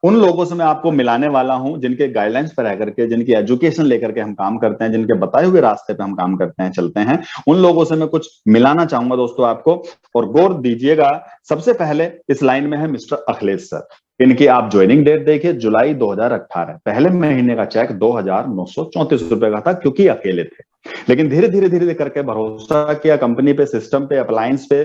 [SPEAKER 3] उन लोगों से मैं आपको मिलाने वाला हूं जिनके गाइडलाइंस पर रह करके, जिनकी एजुकेशन लेकर के हम काम करते हैं, जिनके बताए हुए रास्ते पे हम काम करते हैं, चलते हैं, उन लोगों से मैं कुछ मिलाना चाहूंगा दोस्तों आपको, और गौर दीजिएगा। सबसे पहले इस लाइन में है मिस्टर अखिलेश सर। इनकी आप ज्वाइनिंग डेट देखिए, जुलाई 2018। पहले महीने का चेक 2,934 रुपए का था, क्योंकि अकेले थे। लेकिन धीरे धीरे धीरे करके भरोसा किया कंपनी पे, सिस्टम पे, अप्लायंस पे,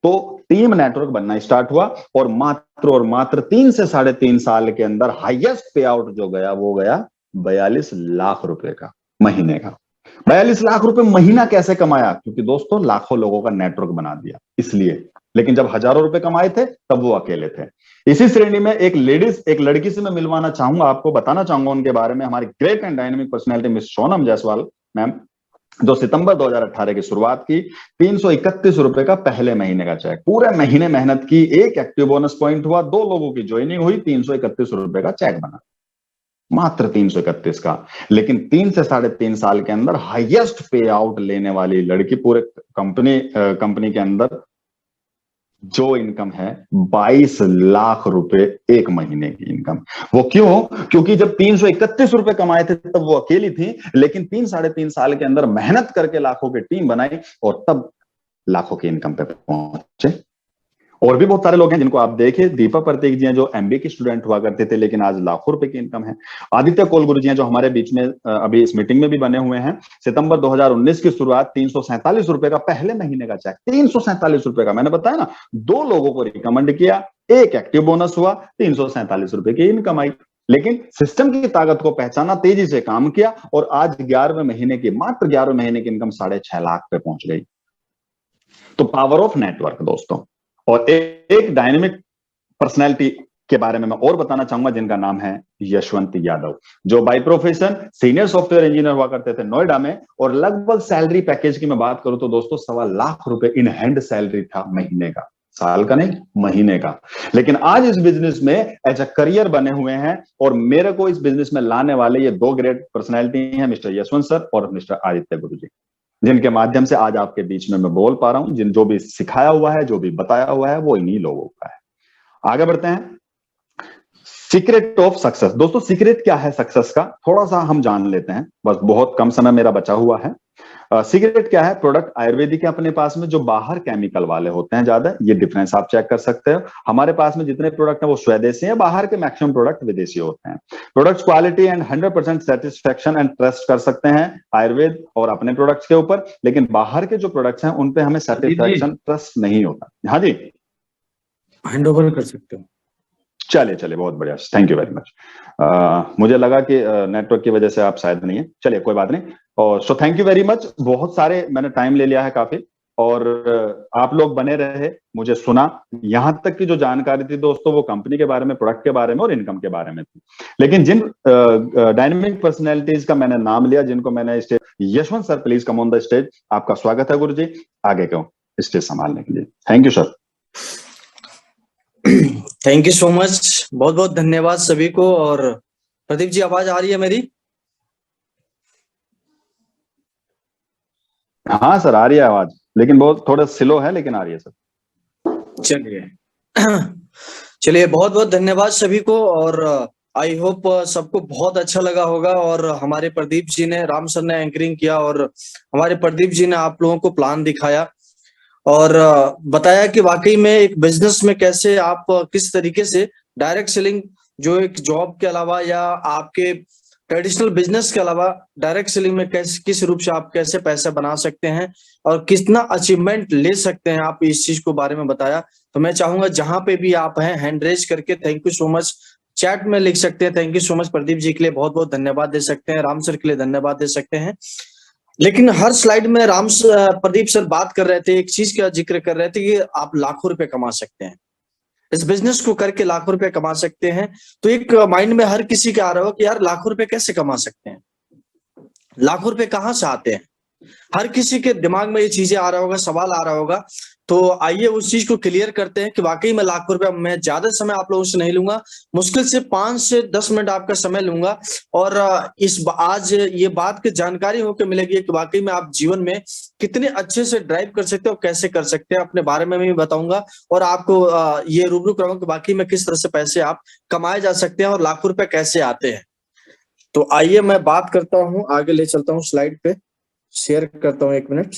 [SPEAKER 3] तो टीम नेटवर्क बनना स्टार्ट हुआ, और मात्र 3 से 3.5 साल के अंदर हाईएस्ट पे आउट जो गया वो गया 42 लाख रुपए का महीने का। 42 लाख रुपए महीना कैसे कमाया? क्योंकि दोस्तों लाखों लोगों का नेटवर्क बना दिया इसलिए। लेकिन जब हजारों रुपए कमाए थे तब वो अकेले थे। इसी श्रेणी में एक लेडीज, एक लड़की से मैं मिलवाना चाहूंगा, आपको बताना चाहूंगा उनके बारे में, हमारी great and dynamic personality miss Sonam Jaiswal ma'am, जो सितंबर 2018 की शुरुआत की, 331 रुपए का पहले महीने का चेक, पूरे महीने मेहनत की, एक एक्टिव बोनस पॉइंट हुआ, 2 लोगों की ज्वाइनिंग हुई, 331 रुपए का चेक बना, मात्र 331 का। लेकिन 3 से 3.5 साल के अंदर हाईएस्ट पे आउट लेने वाली लड़की पूरे कंपनी के अंदर, जो इनकम है 22 लाख रुपए एक महीने की इनकम। वो क्यों? क्योंकि जब 331 रुपए कमाए थे तब वो अकेली थी, लेकिन 3-3.5 साल के अंदर मेहनत करके लाखों की टीम बनाई और तब लाखों की इनकम पे पहुंचे। और भी बहुत सारे लोग हैं जिनको आप देखिए, दीपा प्रतीक जी हैं जो एमबीए की स्टूडेंट हुआ करते थे लेकिन आज लाखों रुपए की इनकम है। आदित्य कोलगुरु जी हैं जो हमारे बीच में अभी इस मीटिंग में भी बने हुए हैं। सितंबर 2019 की शुरुआत, 347 रुपए का पहले महीने का चेक, 347 रुपए का। मैंने बताया ना, 2 लोगों को रिकमेंड किया, एक एक्टिव बोनस हुआ, 347 रुपए की इनकम आई। लेकिन सिस्टम की ताकत को पहचाना, तेजी से काम किया और आज 11वें महीने की, मात्र 11वें महीने की इनकम 6.5 लाख पे पहुंच गई। तो पावर ऑफ नेटवर्क दोस्तों। और एक डायनेमिक पर्सनैलिटी के बारे में मैं और बताना चाहूंगा जिनका नाम है यशवंत यादव, जो by profession senior software engineer हुआ करते थे नोएडा में। और लगभग सैलरी पैकेज की मैं बात करूं तो दोस्तों 1.25 लाख रुपए इन हैंड सैलरी था महीने का, साल का नहीं, महीने का। लेकिन आज इस बिजनेस में एज अ करियर बने हुए हैं और मेरे को इस बिजनेस में लाने वाले ये 2 ग्रेट पर्सनैलिटी हैं, मिस्टर यशवंत सर और मिस्टर आदित्य गुरु जी, जिनके माध्यम से आज आपके बीच में मैं बोल पा रहा हूं। जो भी सिखाया हुआ है, जो भी बताया हुआ है, वो इन्हीं लोगों का है। आगे बढ़ते हैं। Secret of success. दोस्तों सीक्रेट क्या है सक्सेस का, थोड़ा सा हम जान लेते हैं, बस बहुत कम समय मेरा बचा हुआ है। सीक्रेट क्या है? प्रोडक्ट आयुर्वेदिक है अपने पास में, जो बाहर केमिकल वाले होते हैं ज्यादा, ये डिफरेंस आप चेक कर सकते हो। हमारे पास में जितने प्रोडक्ट हैं वो स्वदेशी हैं, बाहर के मैक्सिमम प्रोडक्ट विदेशी होते हैं। Products quality and 100% satisfaction and trust कर सकते हैं आयुर्वेद और अपने प्रोडक्ट्स के ऊपर, लेकिन बाहर के जो प्रोडक्ट्स हैं उन पे हमें सेटिस्फेक्शन ट्रस्ट नहीं होता। हाँ जी,
[SPEAKER 4] हैंड ओवर कर सकते हो।
[SPEAKER 3] चलिए बहुत बढ़िया, थैंक यू वेरी मच। मुझे लगा कि नेटवर्क की वजह से आप शायद नहीं है, चलिए कोई बात नहीं। और so thank you very much. बहुत सारे मैंने टाइम ले लिया है काफी, और आप लोग बने रहे, मुझे सुना। यहां तक की जो जानकारी थी दोस्तों वो कंपनी के बारे में, प्रोडक्ट के बारे में और इनकम के बारे में थी। लेकिन जिन डायनेमिक पर्सनैलिटीज का मैंने नाम लिया, जिनको मैंने stage, Yashwant sir please come on the stage. आपका स्वागत है गुरु जी, आगे क्यों स्टेज संभालने के लिए। Thank you sir.
[SPEAKER 4] Thank you so much, बहुत बहुत धन्यवाद सभी को। और प्रदीप जी, आवाज आ रही है मेरी?
[SPEAKER 3] हाँ सर, आ रही है आवाज, लेकिन बहुत थोड़ा स्लो है, लेकिन आ रही है सर।
[SPEAKER 4] चलिए बहुत बहुत धन्यवाद सभी को। और आई होप सबको बहुत अच्छा लगा होगा। और हमारे प्रदीप जी ने, राम सर ने एंकरिंग किया और हमारे प्रदीप जी ने आप लोगों को प्लान दिखाया और बताया कि वाकई में एक बिजनेस में कैसे आप किस तरीके से डायरेक्ट सेलिंग, जो एक जॉब के अलावा या आपके ट्रेडिशनल बिजनेस के अलावा डायरेक्ट सेलिंग में कैसे, किस रूप से आप कैसे पैसे बना सकते हैं और कितना अचीवमेंट ले सकते हैं, आप इस चीज को बारे में बताया। तो मैं चाहूंगा जहां पे भी आप हैं, हैंड रेज करके thank you so much chat में लिख सकते हैं। Thank you so much Pradeep ji के लिए बहुत बहुत धन्यवाद दे सकते हैं, राम सर के लिए धन्यवाद दे सकते हैं। लेकिन हर स्लाइड में प्रदीप सर बात कर रहे थे, एक चीज का जिक्र कर रहे थे कि आप लाखों रुपए कमा सकते हैं, इस बिजनेस को करके लाखों रुपए कमा सकते हैं। तो एक माइंड में हर किसी के आ रहा हो कि यार लाखों रुपए कैसे कमा सकते हैं, लाखों रुपए कहाँ से आते हैं, हर किसी के दिमाग में ये चीजें आ रहा होगा, सवाल आ रहा होगा। तो आइए उस चीज को क्लियर करते हैं कि वाकई में लाखों रुपया। मैं ज्यादा समय आप लोगों से नहीं लूंगा, मुश्किल से 5 से 10 मिनट आपका समय लूंगा और आज ये बात की जानकारी होकर मिलेगी कि वाकई में आप जीवन में कितने अच्छे से ड्राइव कर सकते हो, कैसे कर सकते हैं, अपने बारे में भी बताऊंगा और आपको ये रूबरू कराऊंगा कि वाकई में किस तरह से पैसे आप कमाए जा सकते हैं और लाखों रुपए कैसे आते हैं। तो आइए मैं बात करता हूँ, आगे ले चलता हूँ, स्लाइड पे शेयर करता हूँ, 1 मिनट।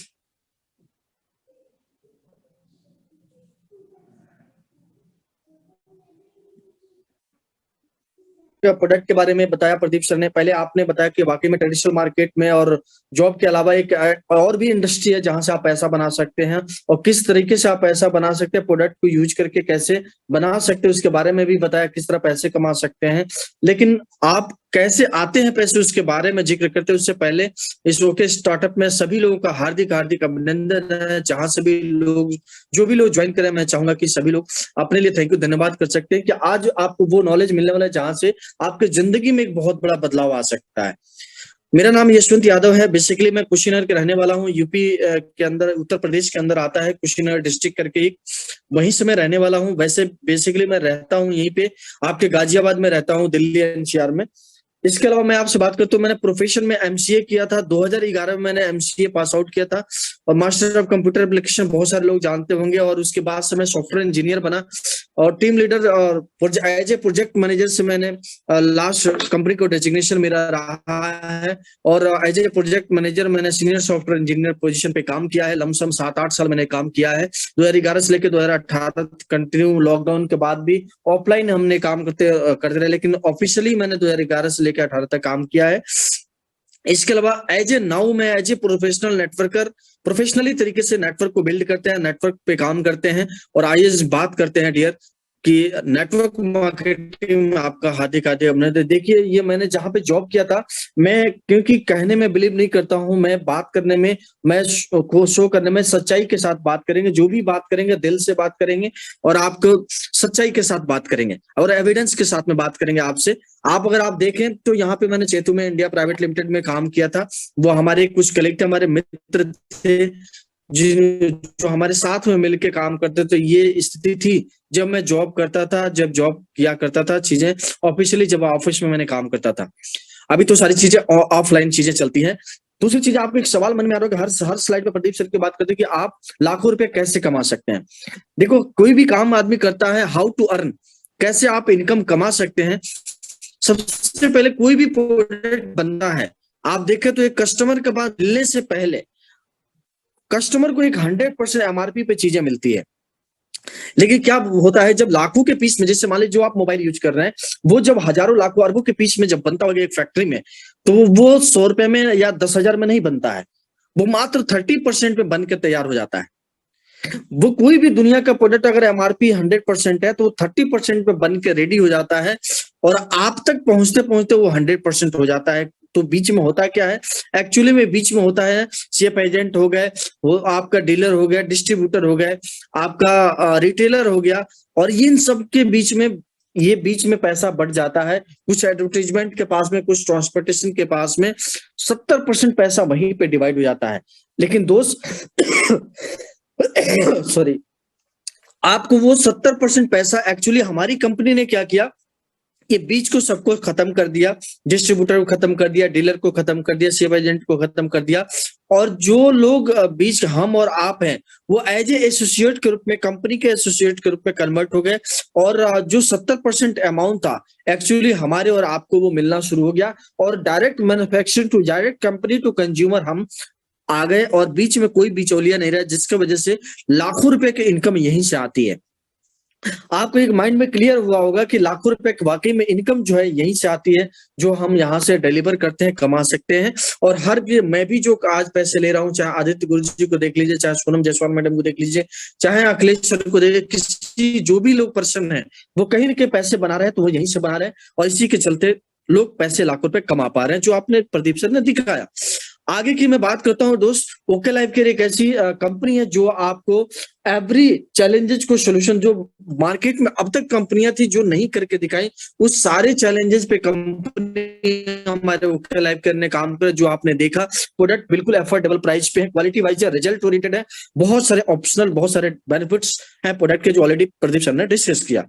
[SPEAKER 4] प्रोडक्ट के बारे में बताया प्रदीप सर ने। पहले आपने बताया कि वाकई में ट्रेडिशनल मार्केट में और जॉब के अलावा एक और भी इंडस्ट्री है जहां से आप पैसा बना सकते हैं और किस तरीके से आप पैसा बना सकते हैं, प्रोडक्ट को यूज करके कैसे बना सकते हैं उसके बारे में भी बताया, किस तरह पैसे कमा सकते हैं। लेकिन आप कैसे आते हैं पैसे उसके बारे में जिक्र करते हैं, उससे पहले इस ओके स्टार्टअप में सभी लोगों का हार्दिक हार्दिक अभिनंदन है। जहां सभी लोग जो भी लोग ज्वाइन करें, मैं चाहूंगा कि सभी लोग अपने लिए थैंक यू धन्यवाद कर सकते हैं कि आज आपको वो नॉलेज मिलने वाला है जहां से आपके जिंदगी में एक बहुत बड़ा बदलाव आ सकता है। मेरा नाम यशवंत यादव है। बेसिकली मैं कुशीनगर के रहने वाला हूँ। यूपी के अंदर, उत्तर प्रदेश के अंदर आता है कुशीनगर डिस्ट्रिक्ट करके एक, वहीं से मैं रहने वाला हूँ। वैसे बेसिकली मैं रहता हूँ यहीं पे, आपके गाजियाबाद में रहता हूँ, दिल्ली एनसीआर में। इसके अलावा मैं आपसे बात करता हूँ, मैंने प्रोफेशन में एमसीए किया था। 2011 में मैंने एमसीए पास आउट किया था और मास्टर ऑफ कंप्यूटर एप्लीकेशन बहुत सारे लोग जानते होंगे। और उसके बाद से मैं सॉफ्टवेयर इंजीनियर बना और टीम लीडर और एज ए प्रोजेक्ट मैनेजर से मैंने लास्ट कंपनी को डेजिग्नेशन मेरा रहा है। और एज ए प्रोजेक्ट मैनेजर मैंने सीनियर सॉफ्टवेयर इंजीनियर पोजीशन पे काम किया है। लमसम 7-8 साल मैंने काम किया है। 2011 से लेकर 2018 कंटिन्यू, लॉकडाउन के बाद भी ऑफलाइन हमने काम करते रहे, लेकिन ऑफिशियली मैंने 2011 से लेकर 18 तक काम किया है। इसके अलावा एज ए नाउ मैं as a professional networker, professionally तरीके से नेटवर्क को बिल्ड करते हैं, नेटवर्क पे काम करते हैं। और आइए बात करते हैं डियर कि नेटवर्क मार्केटिंग में आपका हार्दिक हार्दिक अभिनंदन। देखिए, ये मैंने जहां पे जॉब किया था, मैं क्योंकि कहने में बिलीव नहीं करता हूं, मैं बात करने में, मैं को शो करने में सच्चाई के साथ बात करेंगे। जो भी बात करेंगे दिल से बात करेंगे और आपको सच्चाई के साथ बात करेंगे और एविडेंस के साथ में बात करेंगे आपसे। आप अगर आप देखें तो यहाँ पे मैंने चेतु में इंडिया प्राइवेट लिमिटेड में काम किया था। वो हमारे कुछ कलीग थे, हमारे मित्र थे जो हमारे साथ में मिलके काम करते। तो ये स्थिति थी जब मैं जॉब करता था, जब जॉब किया करता था, चीजें ऑफिशियली, जब ऑफिस में मैंने काम करता था। अभी तो सारी चीजें ऑफलाइन चीजें चलती हैं। दूसरी चीज, आपको एक सवाल मन में आ रहा है कि हर स्लाइड पे प्रदीप सर की बात करते हैं कि आप लाखों रुपए कैसे कमा सकते हैं। देखो, कोई भी काम आदमी करता है, हाउ टू अर्न, कैसे आप इनकम कमा सकते हैं। सबसे पहले कोई भी प्रोडक्ट बनता है, आप देखें तो एक कस्टमर के पास मिलने से पहले कस्टमर को एक 100% एमआरपी पे चीजें मिलती है। लेकिन क्या होता है जब लाखों के पीस में, जैसे मान लीजिए जो आप मोबाइल यूज कर रहे हैं, वो जब हजारों लाखों अरबों के पीस में जब बनता होगा एक फैक्ट्री में, तो वो 100 रुपए में या 10,000 में नहीं बनता है। वो मात्र 30% में बनकर तैयार हो जाता है। वो कोई भी दुनिया का प्रोडक्ट अगर एमआरपी 100% है तो वो 30% पे बन के रेडी हो जाता है और आप तक पहुंचते पहुंचते वो 100% हो जाता है। तो बीच में होता क्या है, एक्चुअली में बीच में होता है सीएफ एजेंट हो गए, वो आपका डीलर हो गया, डिस्ट्रीब्यूटर हो गए, आपका रिटेलर हो गया, और इन सब के बीच में ये बीच में पैसा बढ़ जाता है। कुछ एडवर्टीजमेंट के पास में, कुछ ट्रांसपोर्टेशन के पास में 70% पैसा वहीं पे डिवाइड हो जाता है। लेकिन दोस्त सॉरी, आपको वो 70% पैसा एक्चुअली हमारी कंपनी ने क्या किया, ये बीच को सबको खत्म कर दिया, डिस्ट्रीब्यूटर को खत्म कर दिया, डीलर को खत्म कर दिया, सेवा एजेंट को खत्म कर दिया। और जो लोग बीच हम और आप हैं, वो एज ए एसोसिएट के रूप में, कंपनी के एसोसिएट के रूप में कन्वर्ट हो गए। और जो 70% अमाउंट था एक्चुअली हमारे और आपको वो मिलना शुरू हो गया। और direct manufacturing to direct company to consumer हम आ गए और बीच में कोई बिचौलिया नहीं रहा, जिसकी वजह से लाखों रुपए की इनकम यहीं से आती है। आपको एक माइंड में क्लियर हुआ होगा कि लाखों रुपए वाकई में इनकम जो है यहीं से आती है, जो हम यहाँ से डिलीवर करते हैं, कमा सकते हैं। और मैं भी जो आज पैसे ले रहा हूँ, चाहे आदित्य गुरु जी को देख लीजिए, चाहे सोनम जायसवाल मैडम को देख लीजिए, चाहे अखिलेश सर को देख, किसी जो भी लोग पर्सन है वो कहीं न कहीं पैसे बना रहे हैं, तो वो यहीं से बना रहे हैं और इसी के चलते लोग पैसे लाखों रुपए कमा पा रहे हैं, जो आपने प्रदीप सर ने दिखाया। आगे की मैं बात करता हूं दोस्त, ओके लाइफ केयर एक ऐसी कंपनी है जो आपको एवरी चैलेंजेस को सोल्यूशन, जो मार्केट में अब तक कंपनियां थी जो नहीं करके दिखाई, उस सारे चैलेंजेस पे कंपनी हमारे ओके लाइफ केयर ने काम किया। जो आपने देखा, प्रोडक्ट बिल्कुल अफोर्डेबल प्राइस पे है, क्वालिटी वाइज है, रिजल्ट ओरिएंटेड है, बहुत सारे ऑप्शनल, बहुत सारे बेनिफिट्स हैं प्रोडक्ट के, जो ऑलरेडी प्रदीप सर ने डिस्कस किया।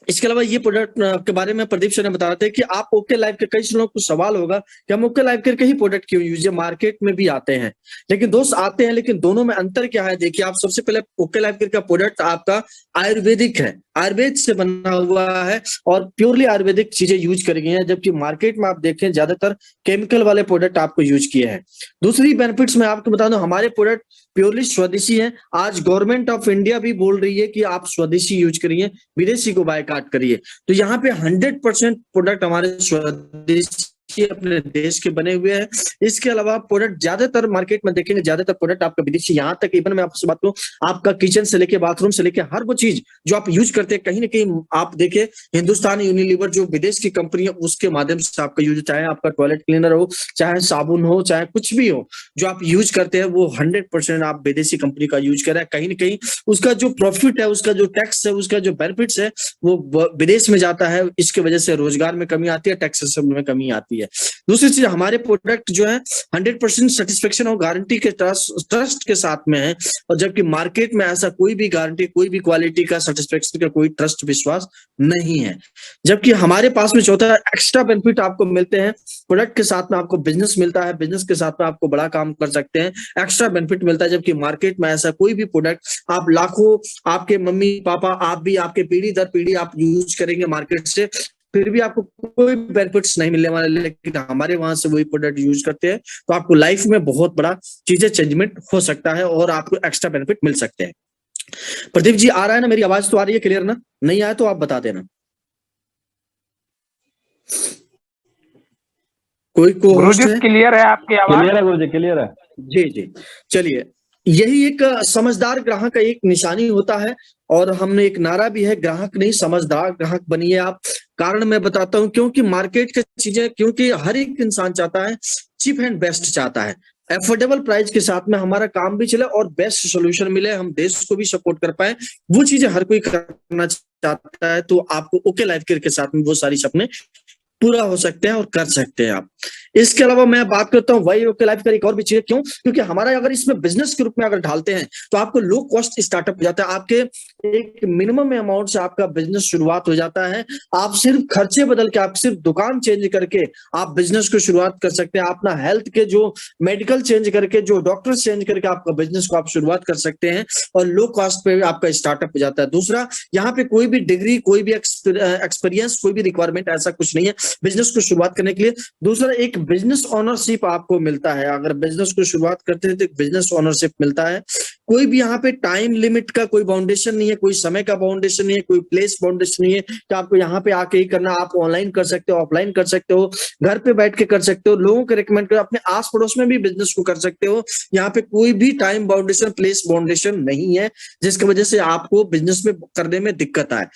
[SPEAKER 4] इसके अलावा ये प्रोडक्ट के बारे में प्रदीप सर ने बता रहे थे कि आप ओके लाइफ के, कई लोगों को सवाल होगा कि हम ओके लाइफ के ही प्रोडक्ट क्यों यूज, मार्केट में भी आते हैं, लेकिन दोस्त आते हैं, लेकिन दोनों में अंतर क्या है। देखिए, आप सबसे पहले ओके लाइफ का प्रोडक्ट आपका आयुर्वेदिक है, आयुर्वेद से बना हुआ है और प्योरली आयुर्वेदिक चीजें यूज करी गई हैं, जबकि मार्केट में आप देखें ज्यादातर केमिकल वाले प्रोडक्ट आपको यूज किए हैं। दूसरी बेनिफिट्स मैं आपको बता दूं, हमारे प्रोडक्ट प्योरली स्वदेशी है। आज गवर्नमेंट ऑफ इंडिया भी बोल रही है कि आप स्वदेशी यूज करिए, विदेशी को बायकॉट करिए। तो यहाँ पे 100% प्रोडक्ट हमारे स्वदेशी विदेशी अपने देश के बने हुए हैं। इसके अलावा प्रोडक्ट ज्यादातर मार्केट में देखेंगे, ज्यादातर प्रोडक्ट आपका विदेशी, यहाँ तक इवन मैं आपसे बात करूं, आपका किचन से लेके बाथरूम से लेके हर वो चीज जो आप यूज करते हैं, कहीं ना कहीं आप देखें हिंदुस्तान यूनिलीवर जो विदेश की कंपनी है उसके माध्यम से आपका यूज, चाहे आपका टॉयलेट क्लीनर हो, चाहे साबुन हो, चाहे कुछ भी हो जो आप यूज करते हैं, वो 100% आप विदेशी कंपनी का यूज कर रहे हैं। कहीं ना कहीं उसका जो प्रॉफिट है, उसका जो टैक्स है, उसका जो बेनिफिट्स है वो विदेश में जाता है। इसकी वजह से रोजगार में कमी आती है, टैक्सेशन में कमी आती है। दूसरी चीज, हमारे प्रोडक्ट जो है 100% सेटिस्फेक्शन और गारंटी के ट्रस्ट के साथ में है, और जबकि मार्केट में ऐसा कोई भी गारंटी, कोई भी क्वालिटी का सेटिस्फेक्शन का कोई ट्रस्ट विश्वास नहीं है। जबकि हमारे पास में चौथा एक्स्ट्रा बेनिफिट आपको मिलते हैं, प्रोडक्ट के साथ में आपको बिजनेस मिलता है, बिजनेस के साथ में आपको बड़ा काम कर सकते हैं, एक्स्ट्रा बेनिफिट मिलता है। जबकि मार्केट में ऐसा कोई भी प्रोडक्ट आप लाखों, आपके मम्मी पापा, आप भी, आपके पीढ़ी दर पीढ़ी आप यूज करेंगे मार्केट से, फिर भी आपको कोई बेनिफिट्स नहीं मिलने वाले। लेकिन हमारे वहां से वही प्रोडक्ट यूज करते हैं तो आपको लाइफ में बहुत बड़ा चीजें चेंजमेंट हो सकता है और आपको एक्स्ट्रा बेनिफिट मिल सकते हैं। प्रदीप जी, आ रहा है ना, मेरी आवाज तो आ रही है क्लियर ना? नहीं आया तो आप बता देना। कोई को होस्ट है?
[SPEAKER 2] क्लियर है आपकी आवाज?
[SPEAKER 3] क्लियर है गुरुजी, क्लियर है।
[SPEAKER 4] जी जी, चलिए, यही एक समझदार ग्राहक का एक निशानी होता है, और हमने एक नारा भी है, ग्राहक नहीं समझदार ग्राहक बनिए आप। कारण मैं बताता हूं, क्योंकि मार्केट की चीजें, क्योंकि हर एक इंसान चाहता है चीप एंड बेस्ट, चाहता है एफोर्डेबल प्राइस के साथ में हमारा काम भी चले और बेस्ट सोल्यूशन मिले, हम देश को भी सपोर्ट कर पाए, वो चीजें हर कोई करना चाहता है। तो आपको ओके लाइफ केयर के साथ में वो सारी सपने पूरा हो सकते हैं और कर सकते हैं आप। इसके अलावा मैं बात करता हूँ वही ओके लाइफ का एक और भी चीज, क्यों? क्योंकि हमारा अगर इसमें बिजनेस के रूप में अगर ढालते हैं तो आपको लो कॉस्ट स्टार्टअप हो जाता है, आपके एक मिनिमम अमाउंट से आपका बिजनेस शुरुआत हो जाता है। आप सिर्फ खर्चे बदल के, आप सिर्फ दुकान चेंज करके आप बिजनेस को शुरुआत कर सकते हैं। अपना हेल्थ के जो मेडिकल चेंज करके, जो डॉक्टर चेंज करके आपका बिजनेस को आप शुरुआत कर सकते हैं, और लो कॉस्ट पे आपका स्टार्टअप हो जाता है। दूसरा, यहाँ पे कोई भी डिग्री, कोई भी एक्सपीरियंस, कोई भी रिक्वायरमेंट ऐसा कुछ नहीं है बिजनेस को शुरुआत करने के लिए। दूसरा, एक बिजनेस ओनरशिप आपको मिलता है, अगर बिजनेस को शुरुआत करते हैं तो एक बिजनेस ओनरशिप मिलता है। कोई भी यहाँ पे टाइम लिमिट का कोई बाउंडेशन नहीं है, कोई समय का बाउंडेशन नहीं है, कोई प्लेस बाउंडेशन नहीं है कि आपको यहाँ पे आके ही करना। आप ऑनलाइन कर सकते हो, ऑफलाइन कर सकते हो, घर पे बैठ के कर सकते हो, लोगों को रिकमेंड कर, अपने आस पड़ोस में भी बिजनेस को कर सकते हो। यहाँ पे कोई भी टाइम बाउंडेशन, प्लेस बाउंडेशन नहीं है, जिसकी वजह से आपको बिजनेस में करने में दिक्कत आए।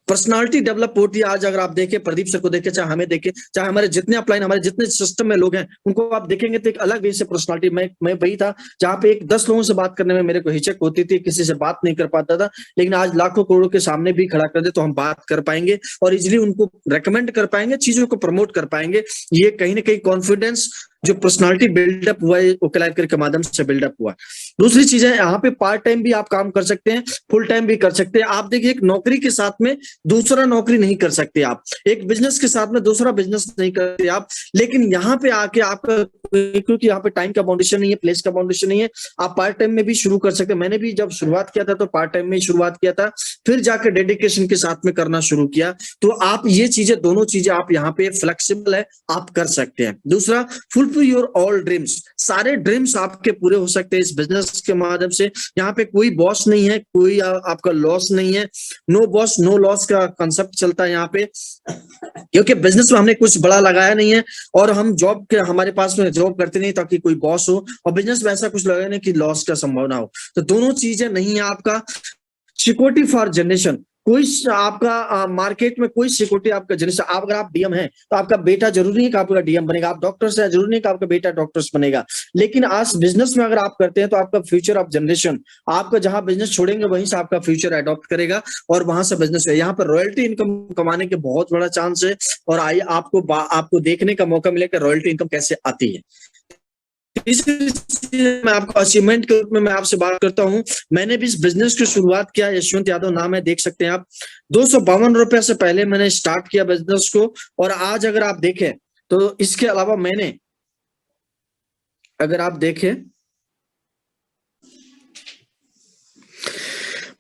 [SPEAKER 4] पर्सनालिटी डेवलप होती है। आज अगर आप देखें, प्रदीप सर को देखें, चाहे हमें देखें, चाहे हमारे जितने अपलाइन, हमारे जितने सिस्टम में लोग हैं, उनको आप देखेंगे तो एक अलग वे से पर्सनालिटी। मैं वही था जहां पे 10 लोगों से बात करने में मेरे को हिचक होती थी, किसी से बात नहीं कर पाता था, लेकिन आज लाखों करोड़ों के सामने भी खड़ा कर दे तो हम बात कर पाएंगे और इजिली उनको रेकमेंड कर पाएंगे, चीजों को प्रमोट कर पाएंगे। ये कहीं ना कहीं कॉन्फिडेंस जो पर्सनालिटी बिल्डअप हुआ है ओके लाइफ केयर के माध्यम से बिल्डअप हुआ। दूसरी चीज है, यहाँ पे पार्ट टाइम भी आप काम कर सकते हैं, फुल टाइम भी कर सकते हैं। आप देखिए, एक नौकरी के साथ में दूसरा नौकरी नहीं कर सकते आप, एक बिजनेस के साथ में दूसरा बिजनेस नहीं करते आप, लेकिन यहाँ पे आके आपका, क्योंकि यहाँ पे टाइम का बाउंडेशन नहीं है, प्लेस का बाउंडेशन नहीं है, आप पार्ट टाइम में भी शुरू कर सकते हैं। मैंने भी जब शुरुआत किया था तो पार्ट टाइम में शुरुआत किया था, फिर जाकर डेडिकेशन के साथ में करना शुरू किया। तो आप ये चीजें, दोनों चीजें आप यहाँ पे फ्लेक्सिबल है, आप कर सकते हैं। दूसरा, फुलफिल योर ऑल ड्रीम्स, सारे ड्रीम्स आपके पूरे हो सकते हैं इस बिजनेस के माध्यम से। यहाँ पे कोई बॉस नहीं है, कोई आपका लॉस नहीं है, नो बॉस नो लॉस का कंसेप्ट चलता है यहाँ पे, क्योंकि बिजनेस में हमने कुछ बड़ा लगाया नहीं है और हम जॉब के, हमारे पास में जॉब करते नहीं ताकि कोई बॉस हो, और बिजनेस में ऐसा कुछ लगाया नहीं कि लॉस का संभावना हो। तो दोनों चीजें नहीं है आपका। सिक्योरिटी फॉर जनरेशन, कोई आपका मार्केट में कोई सिक्योरिटी आपका जनरेशन, आप अगर आप डीएम हैं तो आपका बेटा जरूरी नहीं कि आपका डीएम बनेगा, आप डॉक्टर्स है जरूरी नहीं कि आपका बेटा डॉक्टर्स बनेगा, लेकिन आज बिजनेस में अगर आप करते हैं तो आपका फ्यूचर ऑफ जनरेशन, आपका जहां बिजनेस छोड़ेंगे वहीं से आपका फ्यूचर अडॉप्ट करेगा और वहां से बिजनेस है। यहाँ पर रॉयल्टी इनकम कमाने के बहुत बड़ा चांस है, और आइए आपको देखने का मौका मिलेगा रॉयल्टी इनकम कैसे आती है। मैं आपको अचीवमेंट के रूप में मैं आपसे बात करता हूं। मैंने भी इस बिजनेस की शुरुआत किया, यशवंत यादव नाम है, देख सकते हैं आप। 252 रुपए से पहले मैंने स्टार्ट किया बिजनेस को, और आज अगर आप देखें तो इसके अलावा मैंने, अगर आप देखें,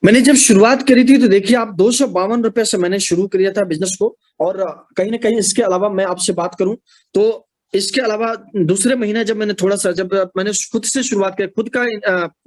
[SPEAKER 4] मैंने जब शुरुआत करी थी तो देखिए आप 252 रुपए से मैंने शुरू किया था बिजनेस को, और कहीं ना कहीं इसके अलावा मैं आपसे बात करूं तो इसके अलावा दूसरे महीने जब मैंने खुद से शुरुआत किया, खुद का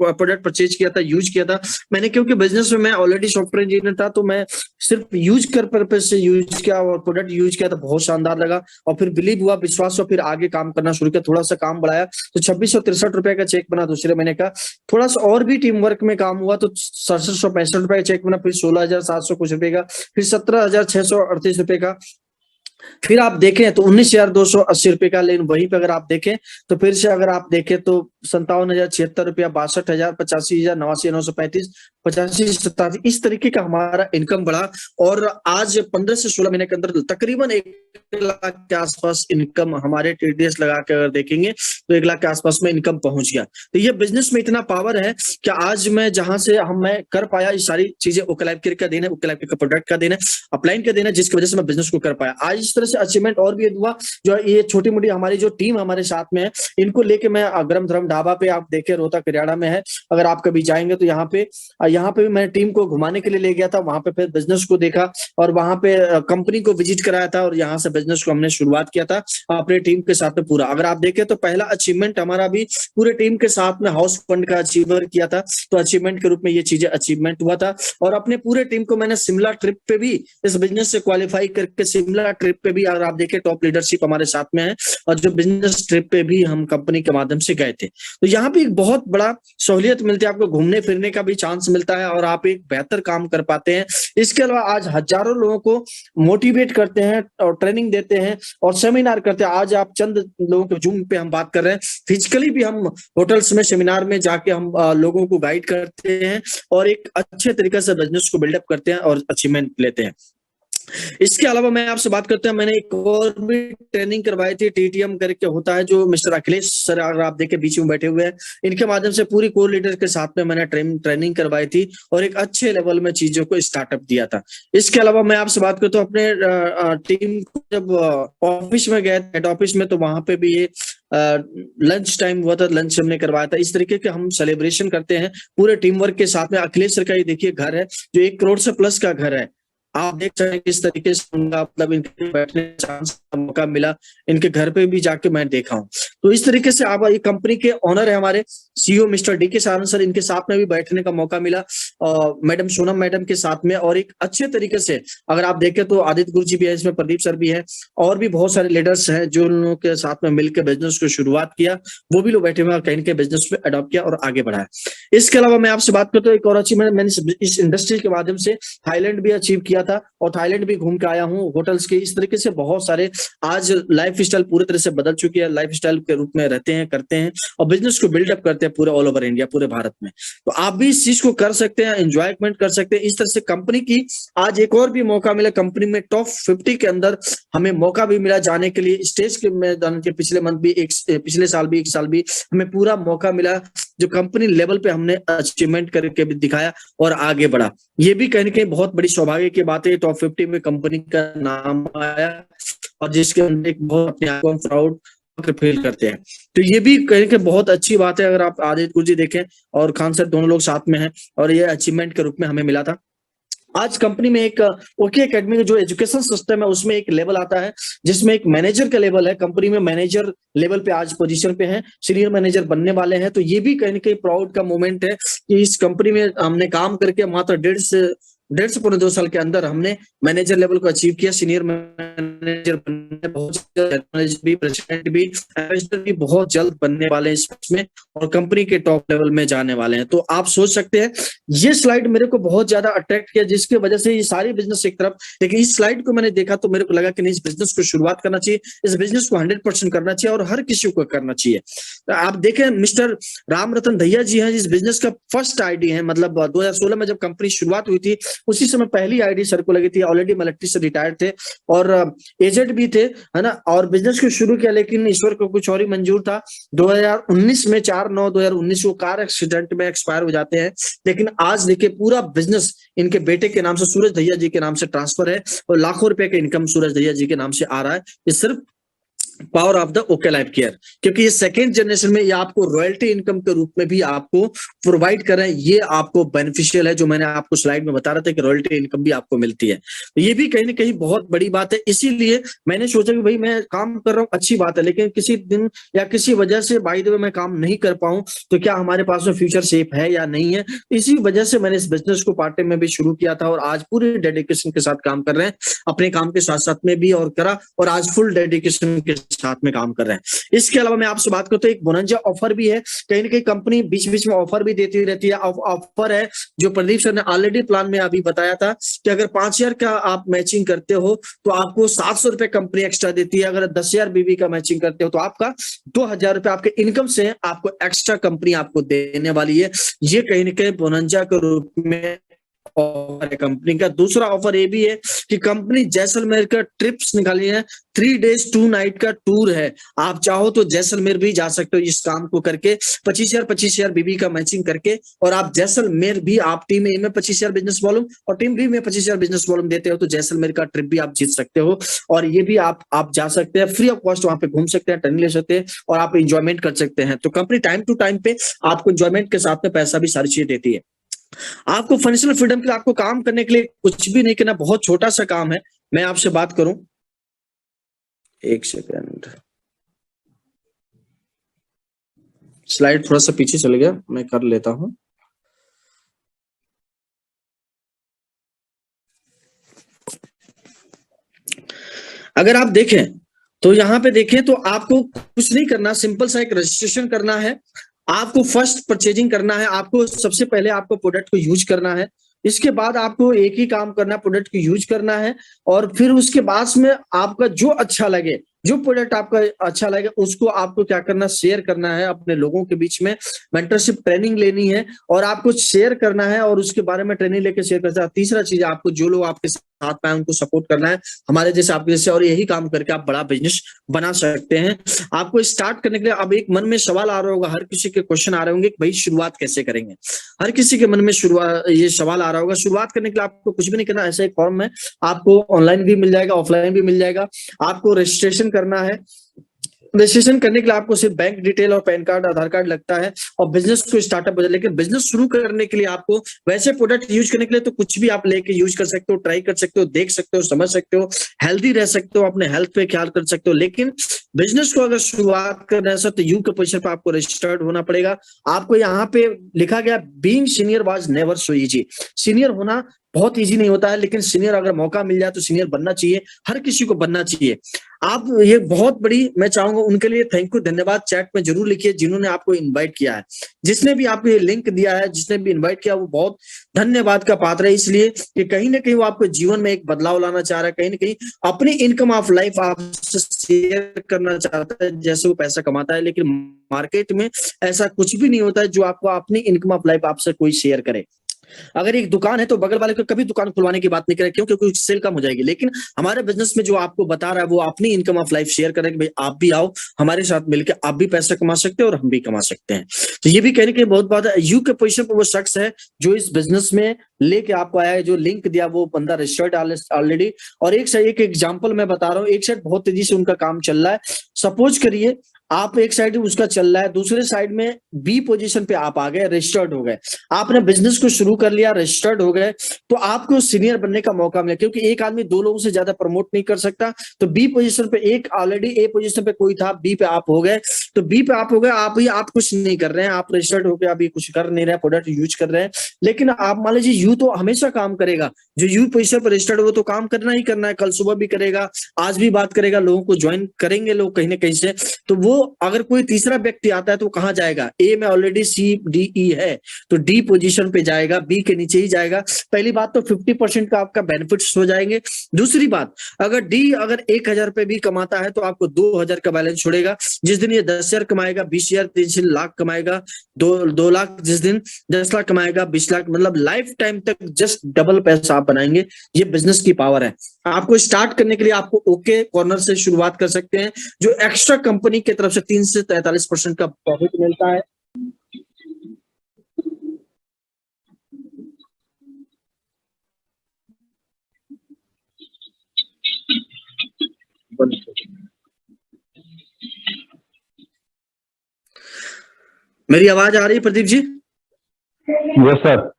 [SPEAKER 4] प्रोडक्ट परचेज किया था, यूज किया था मैंने, क्योंकि बिजनेस में मैं ऑलरेडी सॉफ्टवेयर इंजीनियर था, तो मैं सिर्फ यूज कर पर्पज से यूज किया और प्रोडक्ट यूज किया, तो बहुत शानदार लगा और फिर बिलीव हुआ, विश्वास हुआ, फिर आगे काम करना शुरू किया, थोड़ा सा काम बढ़ाया तो 2663 रुपए का चेक बना दूसरे महीने का। थोड़ा सा और भी टीम वर्क में काम हुआ तो 6765 रुपए का चेक बना, फिर 16,700 कुछ रुपए का, फिर 17,638 रुपए का, फिर आप देखें तो 19,280 रुपए का। लेकिन वहीं पे अगर आप देखें तो फिर से अगर आप देखें तो 57,076 रुपया, 62,000, 85,000, 89,935, 85, 87, इस तरीके का हमारा इनकम बढ़ा और आज 15 से 16 महीने के अंदर तकरीबन 1 लाख के आसपास इनकम हमारे टीडीएस लगा के अगर देखेंगे तो 1 लाख के आसपास में इनकम पहुंच गया। तो ये बिजनेस में इतना पावर है कि आज मैं जहां से मैं कर पाया, ये सारी चीजें ओकेलाइफ केयर का देन है, ओकेलाइफ केयर का प्रोडक्ट का देन है, अपलाइन का देन है, जिसकी वजह से मैं बिजनेस को कर पाया। आज इस तरह से अचीवमेंट और भी हुआ, जो ये छोटी मोटी हमारी जो टीम हमारे साथ में है, इनको लेके मैं गरम धरम ढाबा पे, आप देखे रोहतक हरियाणा में है, अगर आप कभी जाएंगे तो यहाँ पे भी मैं टीम को घुमाने के लिए ले गया था, वहां पे फिर बिजनेस को देखा और वहां पे कंपनी को विजिट कराया था और यहाँ से बिजनेस को हमने शुरुआत किया था अपने टीम के साथ में पूरा। अगर आप देखें तो पहला अचीवमेंट हमारा भी पूरे टीम के साथ में हाउस फंड का अचीवर किया था, तो अचीवमेंट के रूप में ये चीजें अचीवमेंट हुआ था। और अपने पूरे टीम को मैंने शिमला ट्रिप पे भी इस बिजनेस से क्वालिफाई करके शिमला ट्रिप पे भी, अगर आप देखें टॉप लीडरशिप हमारे साथ में है, और जो बिजनेस ट्रिप पे भी हम कंपनी के माध्यम से गए थे। तो यहाँ पे एक बहुत बड़ा सहूलियत मिलती है, आपको घूमने फिरने का भी चांस मिलता है और आप एक बेहतर काम कर पाते हैं। इसके अलावा आज हजारों लोगों को मोटिवेट करते हैं और ट्रेनिंग देते हैं और सेमिनार करते हैं। आज आप चंद लोगों के जूम पे हम बात कर रहे हैं, फिजिकली भी हम होटल्स में सेमिनार में जाके हम लोगों को गाइड करते हैं और एक अच्छे तरीके से बिजनेस को बिल्डअप करते हैं और अचीवमेंट लेते हैं। इसके अलावा मैं आपसे बात करता हूं, मैंने एक और भी ट्रेनिंग करवाई थी, टीटीएम करके होता है, जो मिस्टर अखिलेश सर अगर आप देखें बीच में बैठे हुए हैं, इनके माध्यम से पूरी कोर लीडर के साथ में मैंने ट्रेनिंग करवाई थी और एक अच्छे लेवल में चीजों को स्टार्टअप दिया था। इसके अलावा मैं आपसे बात करता हूँ अपने टीम को जब ऑफिस में गए हेड ऑफिस में, तो वहां पे भी ये लंच टाइम हुआ था, लंच हमने करवाया था। इस तरीके के हम सेलिब्रेशन करते हैं पूरे टीम वर्क के साथ में। अखिलेश सर का ये देखिए घर है जो 1 करोड़ से प्लस का घर है, आप देख सकते हैं किस तरीके से उनका मतलब इनके बैठने का चांस मौका मिला, इनके घर पे भी जाके मैं देखा हूं। तो इस तरीके से आप ये कंपनी के ओनर है हमारे सीईओ मिस्टर डी के सारन सर, इनके साथ में भी बैठने का मौका मिला मैडम सोनम मैडम के साथ में। और एक अच्छे तरीके से अगर आप देखें तो आदित्य गुरु जी भी है इसमें, प्रदीप सर भी है और भी बहुत सारे लीडर्स हैं जो लोगों के साथ में मिलकर बिजनेस को शुरुआत किया, वो भी लोग बैठे हुए कहीं के बिजनेस पे अडॉप्ट किया और आगे बढ़ाया। इसके अलावा मैं आपसे बात करता हूँ एक और अचीवमेंट मैंने इस इंडस्ट्री के माध्यम से थाईलैंड भी अचीव किया था और थाईलैंड भी घूम के आया हूँ होटल्स के। इस तरीके से बहुत सारे आज लाइफ स्टाइल पूरी तरह से बदल चुकी है, लाइफ स्टाइल के रूप में रहते हैं, करते हैं और बिजनेस को बिल्डअप करते हैं पूरे ऑल ओवर इंडिया, पूरे भारत में। तो आप भी इस चीज को कर सकते हैं, एंजॉयमेंट कर सकते हैं। इस तरह से कंपनी की आज एक और भी मौका मिला, कंपनी में टॉप 50 के अंदर हमें मौका भी मिला जाने के लिए स्टेज के मैदान के। पिछले साल भी 1 साल भी हमें पूरा मौका मिला, जो कंपनी लेवल पे हमने अचीवमेंट करके भी दिखाया और आगे बढ़ा। ये भी कहीं ना कहीं बहुत बड़ी सौभाग्य की बात है, टॉप 50 में कंपनी का नाम आया और जिसके अंदर एक बहुत अपने आप को प्राउड फील करते हैं। तो ये भी कहीं के बहुत अच्छी बात है। अगर आप आदित्य गुरु जी देखें और खान सर दोनों लोग साथ में हैं और ये अचीवमेंट के रूप में हमें मिला था। आज कंपनी में एक ओके एकेडमी जो एजुकेशन सिस्टम है उसमें एक लेवल आता है जिसमें एक मैनेजर का लेवल है। कंपनी में मैनेजर लेवल पे आज पोजीशन पे है, सीनियर मैनेजर बनने वाले हैं। तो ये भी कहीं ना कहीं प्राउड का मोमेंट है कि इस कंपनी में हमने काम करके मात्र 1.5 से पौने 2 साल के अंदर हमने मैनेजर लेवल को अचीव किया। सीनियर मैनेजर बनने बहुत जल्द भी, प्रेसिडेंट भी, एम्बेसडर भी बहुत जल्द बनने वाले हैं इसमें और कंपनी के टॉप लेवल में जाने वाले हैं। तो आप सोच सकते हैं ये स्लाइड मेरे को बहुत ज्यादा अट्रैक्ट किया, जिसकी वजह से ये सारी बिजनेस एक तरफ, लेकिन इस स्लाइड को मैंने देखा तो मेरे को लगा कि नहीं, इस बिजनेस को शुरुआत करना चाहिए, इस बिजनेस को 100% करना चाहिए और हर किसी को करना चाहिए। तो आप देखें मिस्टर राम रतन दहिया जी हैं, इस बिजनेस का फर्स्ट आईडी है। मतलब 2016 में जब कंपनी शुरुआत हुई थी उसी समय पहली आईडी सर को लगी थी। ऑलरेडी मिलिट्री से रिटायर्ड थे और एजेड भी थे, है ना, और बिजनेस को शुरू किया, लेकिन ईश्वर को कुछ और ही मंजूर था। 2019 में 4/9/2019 को कार एक्सीडेंट में एक्सपायर हो जाते हैं। लेकिन आज देखिए पूरा बिजनेस इनके बेटे के नाम से, सूरज दहिया जी के नाम से ट्रांसफर है और लाखों रुपए का इनकम सूरज दहिया जी के नाम से आ रहा है। ये सिर्फ power of the okay life care, क्योंकि ये सेकेंड जनरेशन में ये आपको रॉयल्टी इनकम के रूप में भी आपको प्रोवाइड कर रहे हैं। ये आपको बेनिफिशियल है, जो मैंने आपको स्लाइड में बता रहा था कि रॉयल्टी इनकम भी आपको मिलती है। तो ये भी कहीं ना कहीं बहुत बड़ी बात है। इसीलिए मैंने सोचा कि भाई मैं काम कर रहा हूँ, अच्छी बात है, लेकिन किसी दिन या किसी वजह से बाय द वे मैं काम नहीं कर पाऊं तो क्या हमारे पास में फ्यूचर सेफ है या नहीं है। इसी वजह से मैंने इस बिजनेस को पार्ट टाइम में भी शुरू किया था और आज पूरे डेडिकेशन के साथ काम कर रहे हैं, अपने काम के साथ साथ में भी और करा, और आज फुल डेडिकेशन के साथ में काम कर रहे हैं। इसके अलावा मैं आपसे बात करता हूँ, एक बोनंजा ऑफर भी है। कहीं ना कहीं कंपनी बीच बीच में ऑफर भी देती रहती है। ऑफर है जो प्रदीप सर ने ऑलरेडी प्लान में अभी बताया था कि अगर 5,000 का आप मैचिंग करते हो तो आपको 700 रुपए कंपनी एक्स्ट्रा देती है। अगर 10,000 बीबी का मैचिंग करते हो तो आपका 2,000 रुपए आपके इनकम से आपको एक्स्ट्रा कंपनी आपको देने वाली है। ये कहीं ना कहीं बोनंजा के रूप में ऑफर है कंपनी का। दूसरा ऑफर ये भी है कि कंपनी जैसलमेर का ट्रिप्स निकाली है, 3 डेज 2 नाइट का टूर है। आप चाहो तो जैसलमेर भी जा सकते हो इस काम को करके, 25,000 बीबी का मैचिंग करके। और आप जैसलमेर भी, आप टीम ए में 25,000 बिजनेस वॉल्यूम और टीम बी में 25,000 बिजनेस वॉल्यूम देते हो तो जैसलमेर का ट्रिप भी आप जीत सकते हो। और ये भी आप जा सकते हैं फ्री ऑफ कॉस्ट, वहां पे घूम सकते हैं, ट्रेनिंग ले सकते हैं और आप इंजॉयमेंट कर सकते हैं। तो कंपनी टाइम टू टाइम पे आपको इंजॉयमेंट के साथ में पैसा भी सारी चीजें देती है। आपको फाइनेंशियल फ्रीडम के लिए आपको काम करने के लिए कुछ भी नहीं करना, बहुत छोटा सा काम है। मैं आपसे बात करूं, एक सेकंड, स्लाइड थोड़ा सा पीछे चल गया, मैं कर लेता हूं। अगर आप देखें तो यहां पे देखें तो आपको कुछ नहीं करना, सिंपल सा एक रजिस्ट्रेशन करना है। आपको फर्स्ट परचेजिंग करना है, आपको सबसे पहले आपको प्रोडक्ट को यूज करना है। इसके बाद आपको एक ही काम करना है, प्रोडक्ट को यूज करना है। और फिर उसके बाद में आपका जो अच्छा लगे, जो प्रोडक्ट आपका अच्छा लगे उसको आपको क्या करना, शेयर करना है अपने लोगों के बीच में। मेंटरशिप ट्रेनिंग लेनी है और आपको शेयर करना है और उसके बारे में ट्रेनिंग लेके शेयर करना है। तीसरा चीज, आपको जो लोग आपके साथ में उनको सपोर्ट करना है, हमारे जैसे आपके जैसे, और यही काम करके आप बड़ा बिजनेस बना सकते हैं। आपको स्टार्ट करने के लिए अब एक मन में सवाल आ रहा होगा, हर किसी के क्वेश्चन आ रहे होंगे कि भाई शुरुआत कैसे करेंगे। हर किसी के मन में शुरुआत ये सवाल आ रहा होगा। शुरुआत करने के लिए आपको कुछ भी नहीं करना, ऐसा एक फॉर्म है, आपको ऑनलाइन भी मिल जाएगा, ऑफलाइन भी मिल जाएगा। आपको रजिस्ट्रेशन करना है। रजिस्ट्रेशन करने के लिए आपको सिर्फ बैंक डिटेल और पैन कार्ड, आधार कार्ड लगता है और बिजनेस को स्टार्टअप हो जाए। लेकिन बिजनेस शुरू करने के लिए आपको वैसे प्रोडक्ट यूज करने के लिए तो कुछ भी आप लेके यूज कर सकते हो, ट्राई कर सकते हो, देख सकते हो, समझ सकते हो, हेल्दी रह सकते हो, अपने हेल्थ पे ख्याल कर सकते हो। लेकिन बिजनेस को अगर शुरुआत करना है तो यू के पोजीशन पर आपको रजिस्टर्ड होना पड़ेगा। आपको यहाँ पे लिखा गया, being senior was never so easy. Senior होना बहुत इजी नहीं होता है, लेकिन सीनियर अगर मौका मिल जाए तो सीनियर बनना चाहिए, हर किसी को बनना चाहिए। आप ये बहुत बड़ी, मैं चाहूंगा उनके लिए थैंक यू, धन्यवाद चैट में जरूर लिखिए जिन्होंने आपको इनवाइट किया है। जिसने भी आपको ये लिंक दिया है, जिसने भी इनवाइट किया, वो बहुत धन्यवाद का पात्र है। इसलिए कि कहीं ना कहीं वो आपको जीवन में एक बदलाव लाना चाह रहा है, कहीं ना कहीं अपनी इनकम ऑफ लाइफ आपसे शेयर करना चाहता है जैसे वो पैसा कमाता है। लेकिन मार्केट में ऐसा कुछ भी नहीं होता है जो आपको अपनी इनकम ऑफ लाइफ आपसे कोई शेयर करे। अगर एक दुकान है तो बगल वाले को कभी दुकान खुलवाने की बात नहीं करें, क्यों? क्योंकि सेल कम हो जाएगी। लेकिन हमारे बिजनेस में जो आपको बता रहा है वो अपनी इनकम ऑफ लाइफ शेयर करें कि भाई आप भी आओ हमारे साथ मिलकर, आप भी पैसा कमा सकते हैं और हम भी कमा सकते हैं। तो ये भी कहने की बहुत बात है। यू के पोजीशन पर वो शख्स है जो इस बिजनेस में लेके आपको आया है, जो लिंक दिया वो बंदा रजिस्टर्ड ऑलरेडी। और एक एग्जाम्पल मैं बता रहा हूँ, एक साइड बहुत तेजी से उनका काम चल रहा है। सपोज करिए आप एक साइड उसका चल रहा है, दूसरे साइड में बी पोजीशन पे आप आ गए, रजिस्टर्ड हो गए, आपने बिजनेस को शुरू कर लिया, रजिस्टर्ड हो गए, तो आपको सीनियर बनने का मौका मिला। क्योंकि एक आदमी 2 लोगों से ज्यादा प्रमोट नहीं कर सकता। तो बी पोजीशन पे एक ऑलरेडी ए पोजीशन पे कोई था, बी पे आप हो गए। तो बी पे आप हो गए, आप कुछ नहीं कर रहे हैं, आप रजिस्टर्ड होकर अभी कुछ कर नहीं रहे, प्रोडक्ट यूज कर रहे हैं। लेकिन आप मान लीजिए यू तो हमेशा काम करेगा, जो यू पोजीशन पर रजिस्टर्ड हो तो काम करना ही करना है, कल सुबह भी करेगा, आज भी बात करेगा, लोगों को ज्वाइन करेंगे लोग कहीं ना कहीं से। तो वो अगर कोई तीसरा व्यक्ति आता है तो कहां जाएगा? ए में ऑलरेडी सी डी ई है तो डी पोजीशन पे जाएगा, बी के नीचे ही जाएगा। पहली बात तो 50% का आपका बेनिफिट्स हो जाएंगे। दूसरी बात, अगर डी अगर 1,000 रुपए भी कमाता है तो आपको 2,000 का बैलेंस छोड़ेगा। जिस दिन ये 10,000 कमाएगा, 20,000, 3 लाख कमाएगा, 2 लाख, जिस दिन 10 लाख कमाएगा, 20 लाख, मतलब लाइफ टाइम तक जस्ट डबल पैसा आप बनाएंगे। ये बिजनेस की पावर है। आपको स्टार्ट करने के लिए आपको ओके कॉर्नर से शुरुआत कर सकते हैं, जो एक्स्ट्रा कंपनी की तरफ से 3 से 43% का प्रॉफिट मिलता है। मेरी आवाज आ रही है प्रदीप जी?
[SPEAKER 3] Yes sir.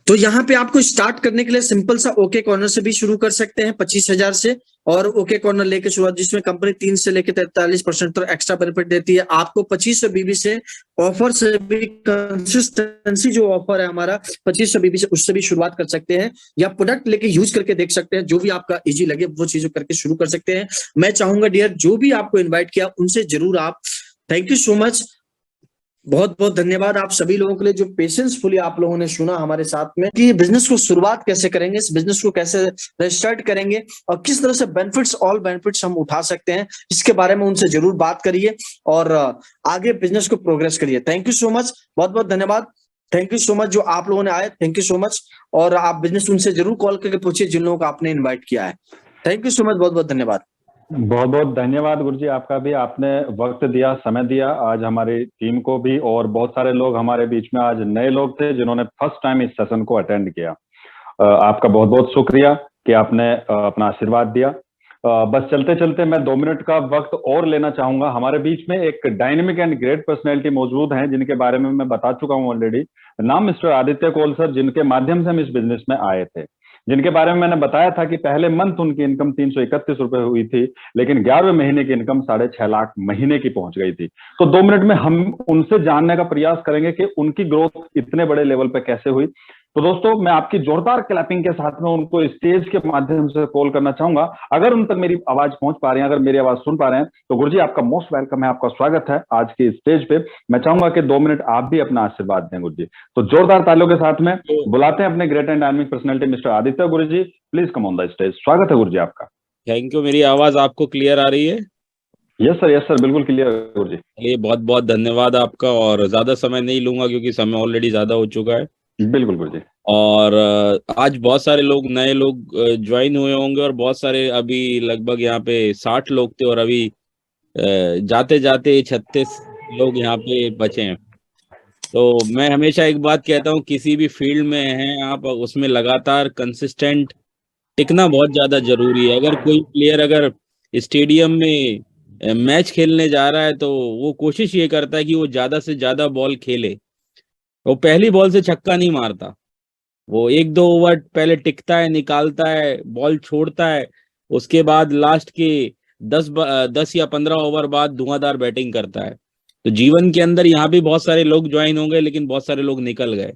[SPEAKER 4] तो यहाँ पे आपको स्टार्ट करने के लिए सिंपल सा ओके कॉर्नर से भी शुरू कर सकते हैं 25,000 से, और ओके कॉर्नर लेके शुरुआत, जिसमें कंपनी 3 से लेके 43% तक एक्स्ट्रा बेनिफिट देती है आपको। 2500 बीबी से ऑफर से भी, कंसिस्टेंसी जो ऑफर है हमारा 2500 बीबी से, उससे भी शुरुआत कर सकते हैं, या प्रोडक्ट लेके यूज करके देख सकते हैं, जो भी आपका इजी लगे वो चीजों करके शुरू कर सकते हैं। मैं चाहूंगा डियर, जो भी आपको इन्वाइट किया उनसे जरूर आप, थैंक यू सो मच, बहुत बहुत धन्यवाद आप सभी लोगों के लिए जो पेशेंसफुली आप लोगों ने सुना हमारे साथ में, कि बिजनेस को शुरुआत कैसे करेंगे, इस बिजनेस को कैसे रिस्टार्ट करेंगे, और किस तरह से बेनिफिट्स, ऑल बेनिफिट्स हम उठा सकते हैं, इसके बारे में उनसे जरूर बात करिए और आगे बिजनेस को प्रोग्रेस करिए। थैंक यू सो मच, बहुत बहुत धन्यवाद, थैंक यू सो मच जो आप लोगों ने आए, थैंक यू सो मच। और आप बिजनेस उनसे जरूर कॉल करके पूछिए जिन लोगों को आपने इन्वाइट किया है। थैंक यू सो मच, बहुत बहुत धन्यवाद।
[SPEAKER 3] बहुत बहुत धन्यवाद गुरुजी, आपका भी, आपने वक्त दिया, समय दिया आज हमारी टीम को भी, और बहुत सारे लोग हमारे बीच में आज नए लोग थे जिन्होंने फर्स्ट टाइम इस सेशन को अटेंड किया। आपका बहुत बहुत शुक्रिया कि आपने अपना आशीर्वाद दिया। बस चलते चलते मैं 2 मिनट का वक्त और लेना चाहूंगा। हमारे बीच में एक डायनेमिक एंड ग्रेट पर्सनैलिटी मौजूद हैं जिनके बारे में मैं बता चुका हूं ऑलरेडी। नाम मिस्टर आदित्य कोल सर, जिनके माध्यम से हम इस बिजनेस में आए थे, जिनके बारे में मैंने बताया था कि पहले मंथ उनकी इनकम 331 रुपए हुई थी, लेकिन 11वें महीने की इनकम 6.5 लाख महीने की पहुंच गई थी। तो 2 मिनट में हम उनसे जानने का प्रयास करेंगे कि उनकी ग्रोथ इतने बड़े लेवल पे कैसे हुई। तो दोस्तों, मैं आपकी जोरदार क्लैपिंग के साथ में उनको स्टेज के माध्यम से कॉल करना चाहूंगा। अगर उन तक मेरी आवाज पहुंच पा रही है, अगर मेरी आवाज सुन पा रहे हैं, तो गुरुजी आपका मोस्ट वेलकम है, आपका स्वागत है आज की स्टेज पे। मैं चाहूंगा कि 2 मिनट आप भी अपना आशीर्वाद दें गुरुजी। तो जोरदार तालियों के साथ में बुलाते हैं अपने great and dynamic personality mister Aditya. Guruji please come on the stage. स्वागत है गुरुजी आपका।
[SPEAKER 5] Thank you. मेरी आवाज आपको क्लियर आ रही है?
[SPEAKER 3] यस सर, बिल्कुल क्लियर गुरुजी।
[SPEAKER 5] चलिए, बहुत बहुत धन्यवाद आपका, और ज्यादा समय नहीं लूंगा क्योंकि समय ऑलरेडी ज्यादा हो चुका है।
[SPEAKER 3] बिल्कुल गुरुजी।
[SPEAKER 5] और आज बहुत सारे लोग, नए लोग ज्वाइन हुए होंगे, और बहुत सारे, अभी लगभग यहाँ पे 60 लोग थे और अभी जाते जाते 36 लोग यहाँ पे बचे हैं। तो मैं हमेशा एक बात कहता हूँ, किसी भी फील्ड में हैं आप, उसमें लगातार कंसिस्टेंट टिकना बहुत ज्यादा जरूरी है। अगर कोई प्लेयर अगर स्टेडियम में मैच खेलने जा रहा है तो वो कोशिश ये करता है कि वो ज्यादा से ज्यादा बॉल खेले। वो पहली बॉल से छक्का नहीं मारता, वो 1-2 ओवर पहले टिकता है, निकालता है, बॉल छोड़ता है, उसके बाद लास्ट के 10 या 15 ओवर बाद धुआंधार बैटिंग करता है। तो जीवन के अंदर यहाँ भी बहुत सारे लोग ज्वाइन होंगे, लेकिन बहुत सारे लोग निकल गए,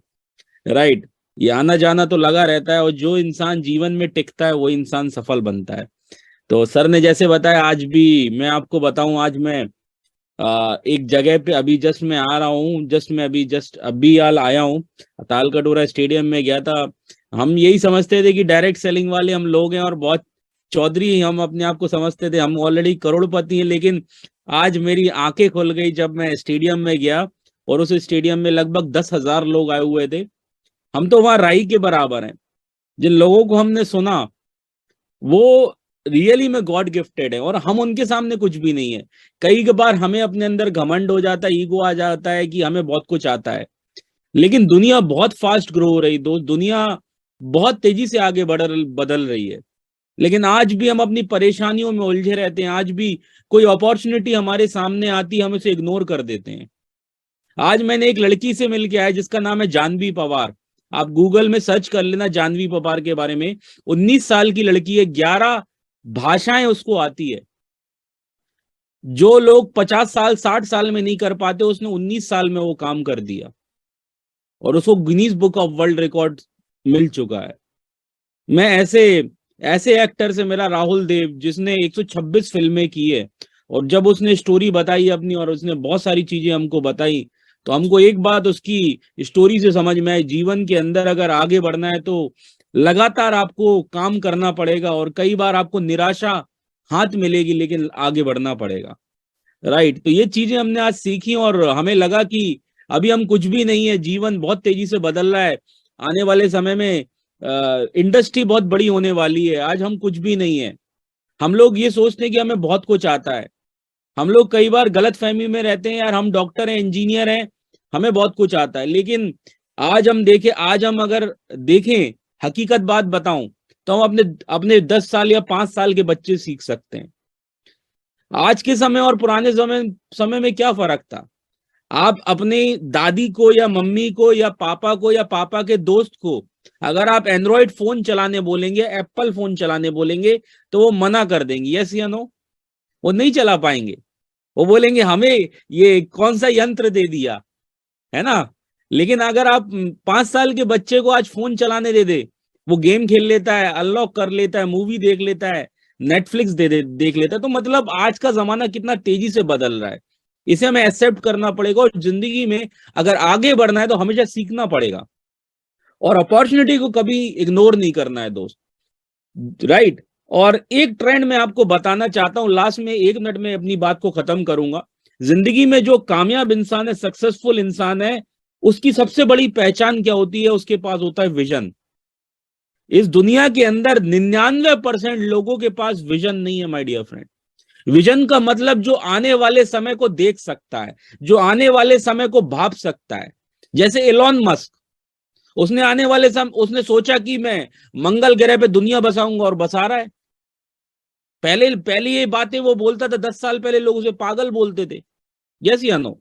[SPEAKER 5] राइट। ये आना जाना तो लगा रहता है, और जो इंसान जीवन में टिकता है वो इंसान सफल बनता है। तो सर ने जैसे बताया, आज भी मैं आपको बताऊं, आज मैं एक जगह पे अभी जस्ट मैं आ रहा हूँ, जस्ट अभी हाल आया हूँ, तालकटोरा स्टेडियम में गया था। हम यही समझते थे कि डायरेक्ट सेलिंग वाले हम लोग हैं और बहुत चौधरी हम अपने आप को समझते थे, हम ऑलरेडी करोड़पति हैं। लेकिन आज मेरी आंखें खुल गई जब मैं स्टेडियम में गया, और उस स्टेडियम में लगभग 10,000 लोग आए हुए थे। हम तो वहां राई के बराबर हैं। जिन लोगों को हमने सुना वो रियली में गॉड गिफ्टेड है, और हम उनके सामने कुछ भी नहीं है। कई बार हमें अपने अंदर घमंड हो जाता है, ईगो आ जाता है कि हमें बहुत कुछ आता है। लेकिन दुनिया बहुत फास्ट ग्रो हो रही दोस्त, दुनिया बहुत तेजी से आगे बदल रही है। लेकिन आज भी हम अपनी परेशानियों में उलझे रहते हैं। आज भी कोई अपॉर्चुनिटी हमारे सामने आती है, हम उसे इग्नोर कर देते हैं। आज मैंने एक लड़की से मिल के आया जिसका नाम है जानवी पवार। आप गूगल में सर्च कर लेना जानवी पवार के बारे में। 19 साल की लड़की है, 11 भाषाएं उसको आती है। जो लोग 50 साल 60 साल में नहीं कर पाते, उसने 19 साल में वो काम कर दिया, और उसको Guinness book of world record मिल चुका है। मैं ऐसे एक्टर से मिला, राहुल देव, जिसने 126 फिल्में की है, और जब उसने स्टोरी बताई अपनी, और उसने बहुत सारी चीजें हमको बताई, तो हमको एक बात उसकी स्टोरी से समझ में आई, जीवन के अंदर अगर आगे बढ़ना है तो लगातार आपको काम करना पड़ेगा, और कई बार आपको निराशा हाथ मिलेगी, लेकिन आगे बढ़ना पड़ेगा, राइट। तो ये चीजें हमने आज सीखी, और हमें लगा कि अभी हम कुछ भी नहीं है, जीवन बहुत तेजी से बदल रहा है। आने वाले समय में इंडस्ट्री बहुत बड़ी होने वाली है। आज हम कुछ भी नहीं है। हम लोग ये सोचते हैं कि हमें बहुत कुछ आता है। हम लोग कई बार गलत फहमी में रहते हैं, यार हम डॉक्टर हैं, इंजीनियर हैं, हमें बहुत कुछ आता है। लेकिन आज हम अगर देखें, हकीकत बात बताऊं, तो हम अपने 10 साल या 5 साल के बच्चे सीख सकते हैं। आज के समय और पुराने समय में क्या फर्क था? आप अपनी दादी को या मम्मी को या पापा के दोस्त को अगर आप एंड्रॉइड फोन चलाने बोलेंगे, एप्पल फोन चलाने बोलेंगे, तो वो मना कर देंगे, यस या नो? वो नहीं चला पाएंगे। वो बोलेंगे हमें ये कौन सा यंत्र दे दिया, है ना। लेकिन अगर आप 5 साल के बच्चे को आज फोन चलाने दे दे, वो गेम खेल लेता है, अनलॉक कर लेता है, मूवी देख लेता है, नेटफ्लिक्स देख लेता है। तो मतलब आज का जमाना कितना तेजी से बदल रहा है, इसे हमें एक्सेप्ट करना पड़ेगा। और जिंदगी में अगर आगे बढ़ना है तो हमेशा सीखना पड़ेगा और अपॉर्चुनिटी को कभी इग्नोर नहीं करना है दोस्त, राइट। और एक ट्रेंड मैं आपको बताना चाहता हूं, लास्ट में 1 मिनट में अपनी बात को खत्म करूंगा। जिंदगी में जो कामयाब इंसान है, सक्सेसफुल इंसान है, उसकी सबसे बड़ी पहचान क्या होती है? उसके पास होता है विजन। इस दुनिया के अंदर 99% लोगों के पास विजन नहीं है माय डियर फ्रेंड। विजन का मतलब जो आने वाले समय को देख सकता है, जो आने वाले समय को भाप सकता है। जैसे एलॉन मस्क, उसने आने वाले समय उसने सोचा कि मैं मंगल ग्रह पे दुनिया बसाऊंगा और बसा रहा है। पहले ये बातें वो बोलता था, 10 साल पहले लोग उसे पागल बोलते थे, यस या नो?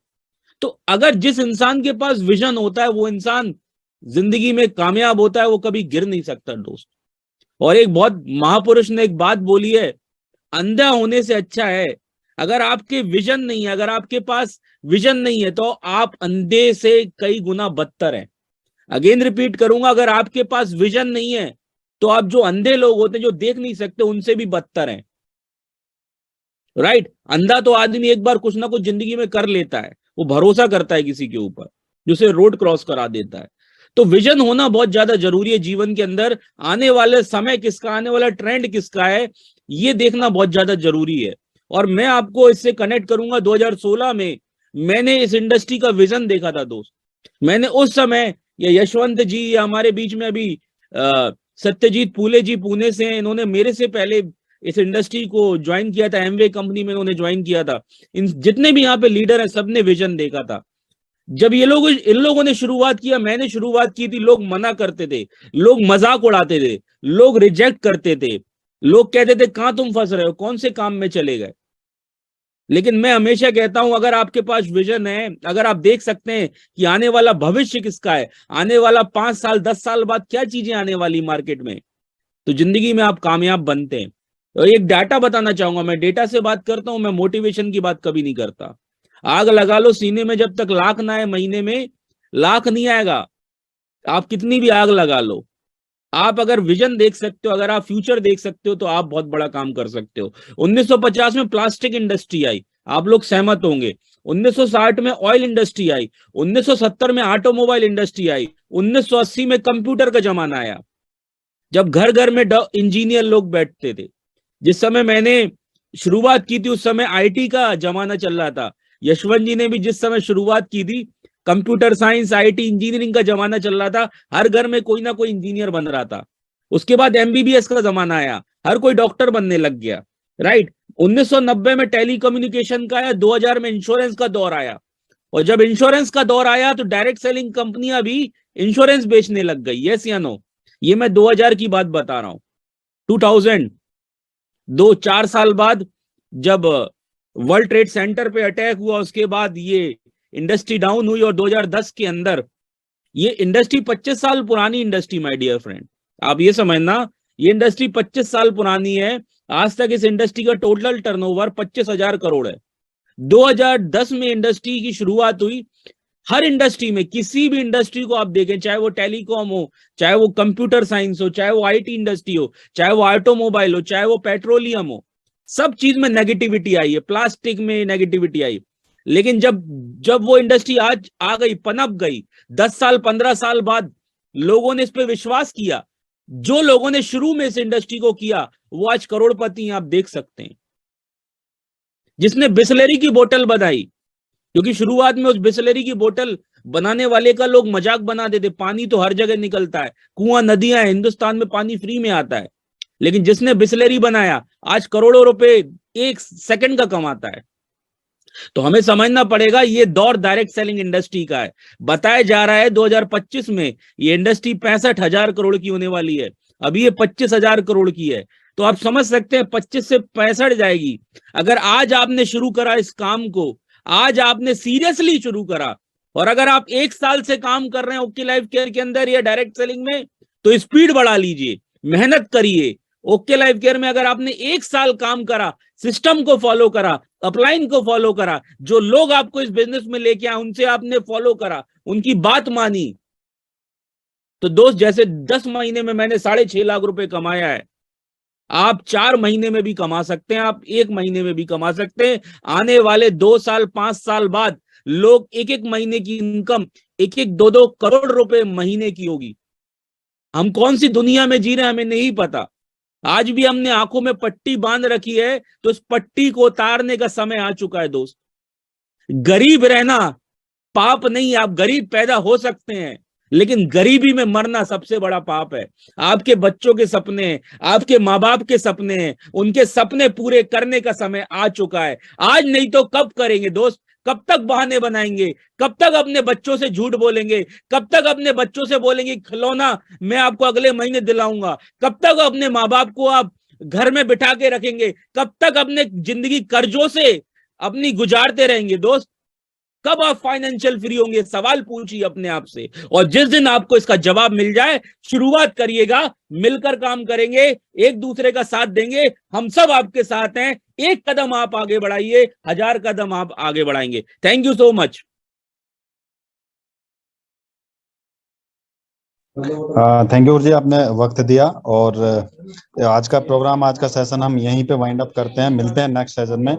[SPEAKER 5] तो अगर जिस इंसान के पास विजन होता है वो इंसान जिंदगी में कामयाब होता है, वो कभी गिर नहीं सकता दोस्त। और एक बहुत महापुरुष ने एक बात बोली है, अंधा होने से अच्छा है अगर आपके विजन नहीं है, अगर आपके पास विजन नहीं है तो आप अंधे से कई गुना बदतर है। अगेन रिपीट करूंगा, अगर आपके पास विजन नहीं है तो आप जो अंधे लोग होते हैं, जो देख नहीं सकते, उनसे भी बदतर हैं, राइट। अंधा तो आदमी एक बार कुछ ना कुछ जिंदगी में कर लेता है, वो भरोसा करता है किसी के ऊपर जो उसे रोड क्रॉस करा देता है। तो विजन होना बहुत ज्यादा जरूरी है जीवन के अंदर। आने वाले समय किसका, आने वाला ट्रेंड किसका है, ये देखना बहुत ज्यादा जरूरी है। और मैं आपको इससे कनेक्ट करूंगा, 2016 में मैंने इस इंडस्ट्री का विजन देखा था दोस्त। मैंने उस समय, ये यशवंत जी या हमारे बीच में अभी सत्यजीत पूले जी पुणे से हैं, इन्होंने मेरे से पहले इस इंडस्ट्री को ज्वाइन किया था, एमवे कंपनी में इन्होंने ज्वाइन किया था। इन जितने भी यहाँ पे लीडर हैं, सबने विजन देखा था। जब इन लोगों ने शुरुआत किया, मैंने शुरुआत की थी, लोग मना करते थे, लोग मजाक उड़ाते थे, लोग रिजेक्ट करते थे, लोग कहते थे कहां तुम फंस रहे हो, कौन से काम में चले गए। लेकिन मैं हमेशा कहता हूं, अगर आपके पास विजन है, अगर आप देख सकते हैं कि आने वाला भविष्य किसका है, आने वाला 5 साल 10 साल बाद क्या चीजें आने वाली मार्केट में, तो जिंदगी में आप कामयाब बनते हैं। तो एक डाटा बताना चाहूंगा, मैं डेटा से बात करता हूं, मैं मोटिवेशन की बात कभी नहीं करता। आग लगा लो सीने में, जब तक लाख ना आए महीने में लाख नहीं आएगा। आप कितनी भी आग लगा लो, आप अगर विजन देख सकते हो, अगर आप फ्यूचर देख सकते हो, तो आप बहुत बड़ा काम कर सकते हो। 1950 में प्लास्टिक इंडस्ट्री आई, आप लोग सहमत होंगे। 1960 में ऑयल इंडस्ट्री आई, 1970 में ऑटोमोबाइल इंडस्ट्री आई, 1980 में कंप्यूटर का जमाना आया, जब घर घर में इंजीनियर लोग बैठते थे। जिस समय मैंने शुरुआत की थी उस समय आईटी का जमाना चल रहा था। यशवंत जी ने भी जिस समय शुरुआत की थी, कंप्यूटर साइंस, आईटी, इंजीनियरिंग का जमाना चल रहा था, हर घर में कोई ना कोई इंजीनियर बन रहा था। उसके बाद एमबीबीएस का जमाना आया, हर कोई डॉक्टर बनने लग गया, राइट। 1990 में टेलीकम्युनिकेशन का आया, 2000 में इंश्योरेंस का दौर आया। और जब इंश्योरेंस का दौर आया तो डायरेक्ट सेलिंग कंपनियां भी इंश्योरेंस बेचने लग गई, यस या नो? ये मैं 2000 की बात बता रहा हूं। 2000 4 साल बाद जब वर्ल्ड ट्रेड सेंटर पे अटैक हुआ, उसके बाद ये इंडस्ट्री डाउन हुई। और 2010 के अंदर ये इंडस्ट्री 25 साल पुरानी इंडस्ट्री माय डियर फ्रेंड, आप ये समझना, ये इंडस्ट्री 25 साल पुरानी है। आज तक इस इंडस्ट्री का टोटल टर्नओवर 25,000 करोड़ है। 2010 में इंडस्ट्री की शुरुआत हुई। हर इंडस्ट्री में, किसी भी इंडस्ट्री को आप देखें, चाहे वो टेलीकॉम हो, चाहे वो कंप्यूटर साइंस हो, चाहे वो आईटी इंडस्ट्री हो, चाहे वो ऑटोमोबाइल हो, चाहे वो पेट्रोलियम हो, सब चीज में नेगेटिविटी आई है। प्लास्टिक में नेगेटिविटी आई। लेकिन जब वो इंडस्ट्री आज आ गई, पनप गई, 10 साल 15 साल बाद लोगों ने इस पे विश्वास किया। जो लोगों ने शुरू में इस इंडस्ट्री को किया वो आज करोड़पति हैं, आप देख सकते हैं। जिसने बिसलेरी की बोतल बनाई, क्योंकि शुरुआत में उस बिसलेरी की बोतल बनाने वाले का लोग मजाक बना देते, पानी तो हर जगह निकलता है, कुआं नदियां हैं, हिंदुस्तान में पानी फ्री में आता है। लेकिन जिसने बिसलेरी बनाया आज करोड़ों रुपए 1 सेकंड का कमाता है। तो हमें समझना पड़ेगा, ये दौर डायरेक्ट सेलिंग इंडस्ट्री का है। बताया जा रहा है 2025 में ये इंडस्ट्री 65,000 करोड़ की होने वाली है, अभी ये 25,000 करोड़ की है। तो आप समझ सकते हैं 25 से 65 जाएगी। अगर आज आपने शुरू करा इस काम को, आज आपने सीरियसली शुरू करा, और अगर आप 1 साल से काम कर रहे हैं ओके लाइफ केयर के अंदर या डायरेक्ट सेलिंग में, तो स्पीड बढ़ा लीजिए, मेहनत करिए। ओके लाइफ केयर में अगर आपने 1 साल काम करा, सिस्टम को फॉलो करा, अपलाइन को फॉलो करा, जो लोग आपको इस बिजनेस में लेके आए उनसे आपने फॉलो करा, उनकी बात मानी, तो दोस्त जैसे 10 महीने में मैंने 6.5 लाख रुपए कमाया है, आप 4 महीने में भी कमा सकते हैं, आप 1 महीने में भी कमा सकते हैं। आने वाले 2 साल 5 साल बाद लोग 1-1 महीने की इनकम 1-1 2-2 करोड़ रुपए महीने की होगी। हम कौन सी दुनिया में जी रहे हैं हमें नहीं पता। आज भी हमने आंखों में पट्टी बांध रखी है, तो इस पट्टी को उतारने का समय आ चुका है दोस्त। गरीब रहना पाप नहीं, आप गरीब पैदा हो सकते हैं, लेकिन गरीबी में मरना सबसे बड़ा पाप है। आपके बच्चों के सपने, आपके माँ बाप के सपने, उनके सपने पूरे करने का समय आ चुका है। आज नहीं तो कब करेंगे दोस्त? कब तक बहाने बनाएंगे? कब तक अपने बच्चों से झूठ बोलेंगे? कब तक अपने बच्चों से बोलेंगे खिलौना मैं आपको अगले महीने दिलाऊंगा? कब तक अपने माँ बाप को आप घर में बिठा के रखेंगे? कब तक अपने जिंदगी कर्जों से अपनी गुजारते रहेंगे दोस्त? कब आप फाइनेंशियल फ्री होंगे? सवाल पूछिए अपने आप से, और जिस दिन आपको इसका जवाब मिल जाए, शुरुआत करिएगा, मिलकर काम करेंगे, एक दूसरे का साथ देंगे, हम सब आपके साथ हैं। एक कदम आप आगे बढ़ाइए, 1000 कदम आप आगे बढ़ाएंगे। Thank you so much.
[SPEAKER 3] Thank you जी, आपने वक्त दिया। और आज का प्रोग्राम, आज का सेशन हम यहीं पे वाइंड अप करते हैं। मिलते हैं नेक्स्ट सेशन में।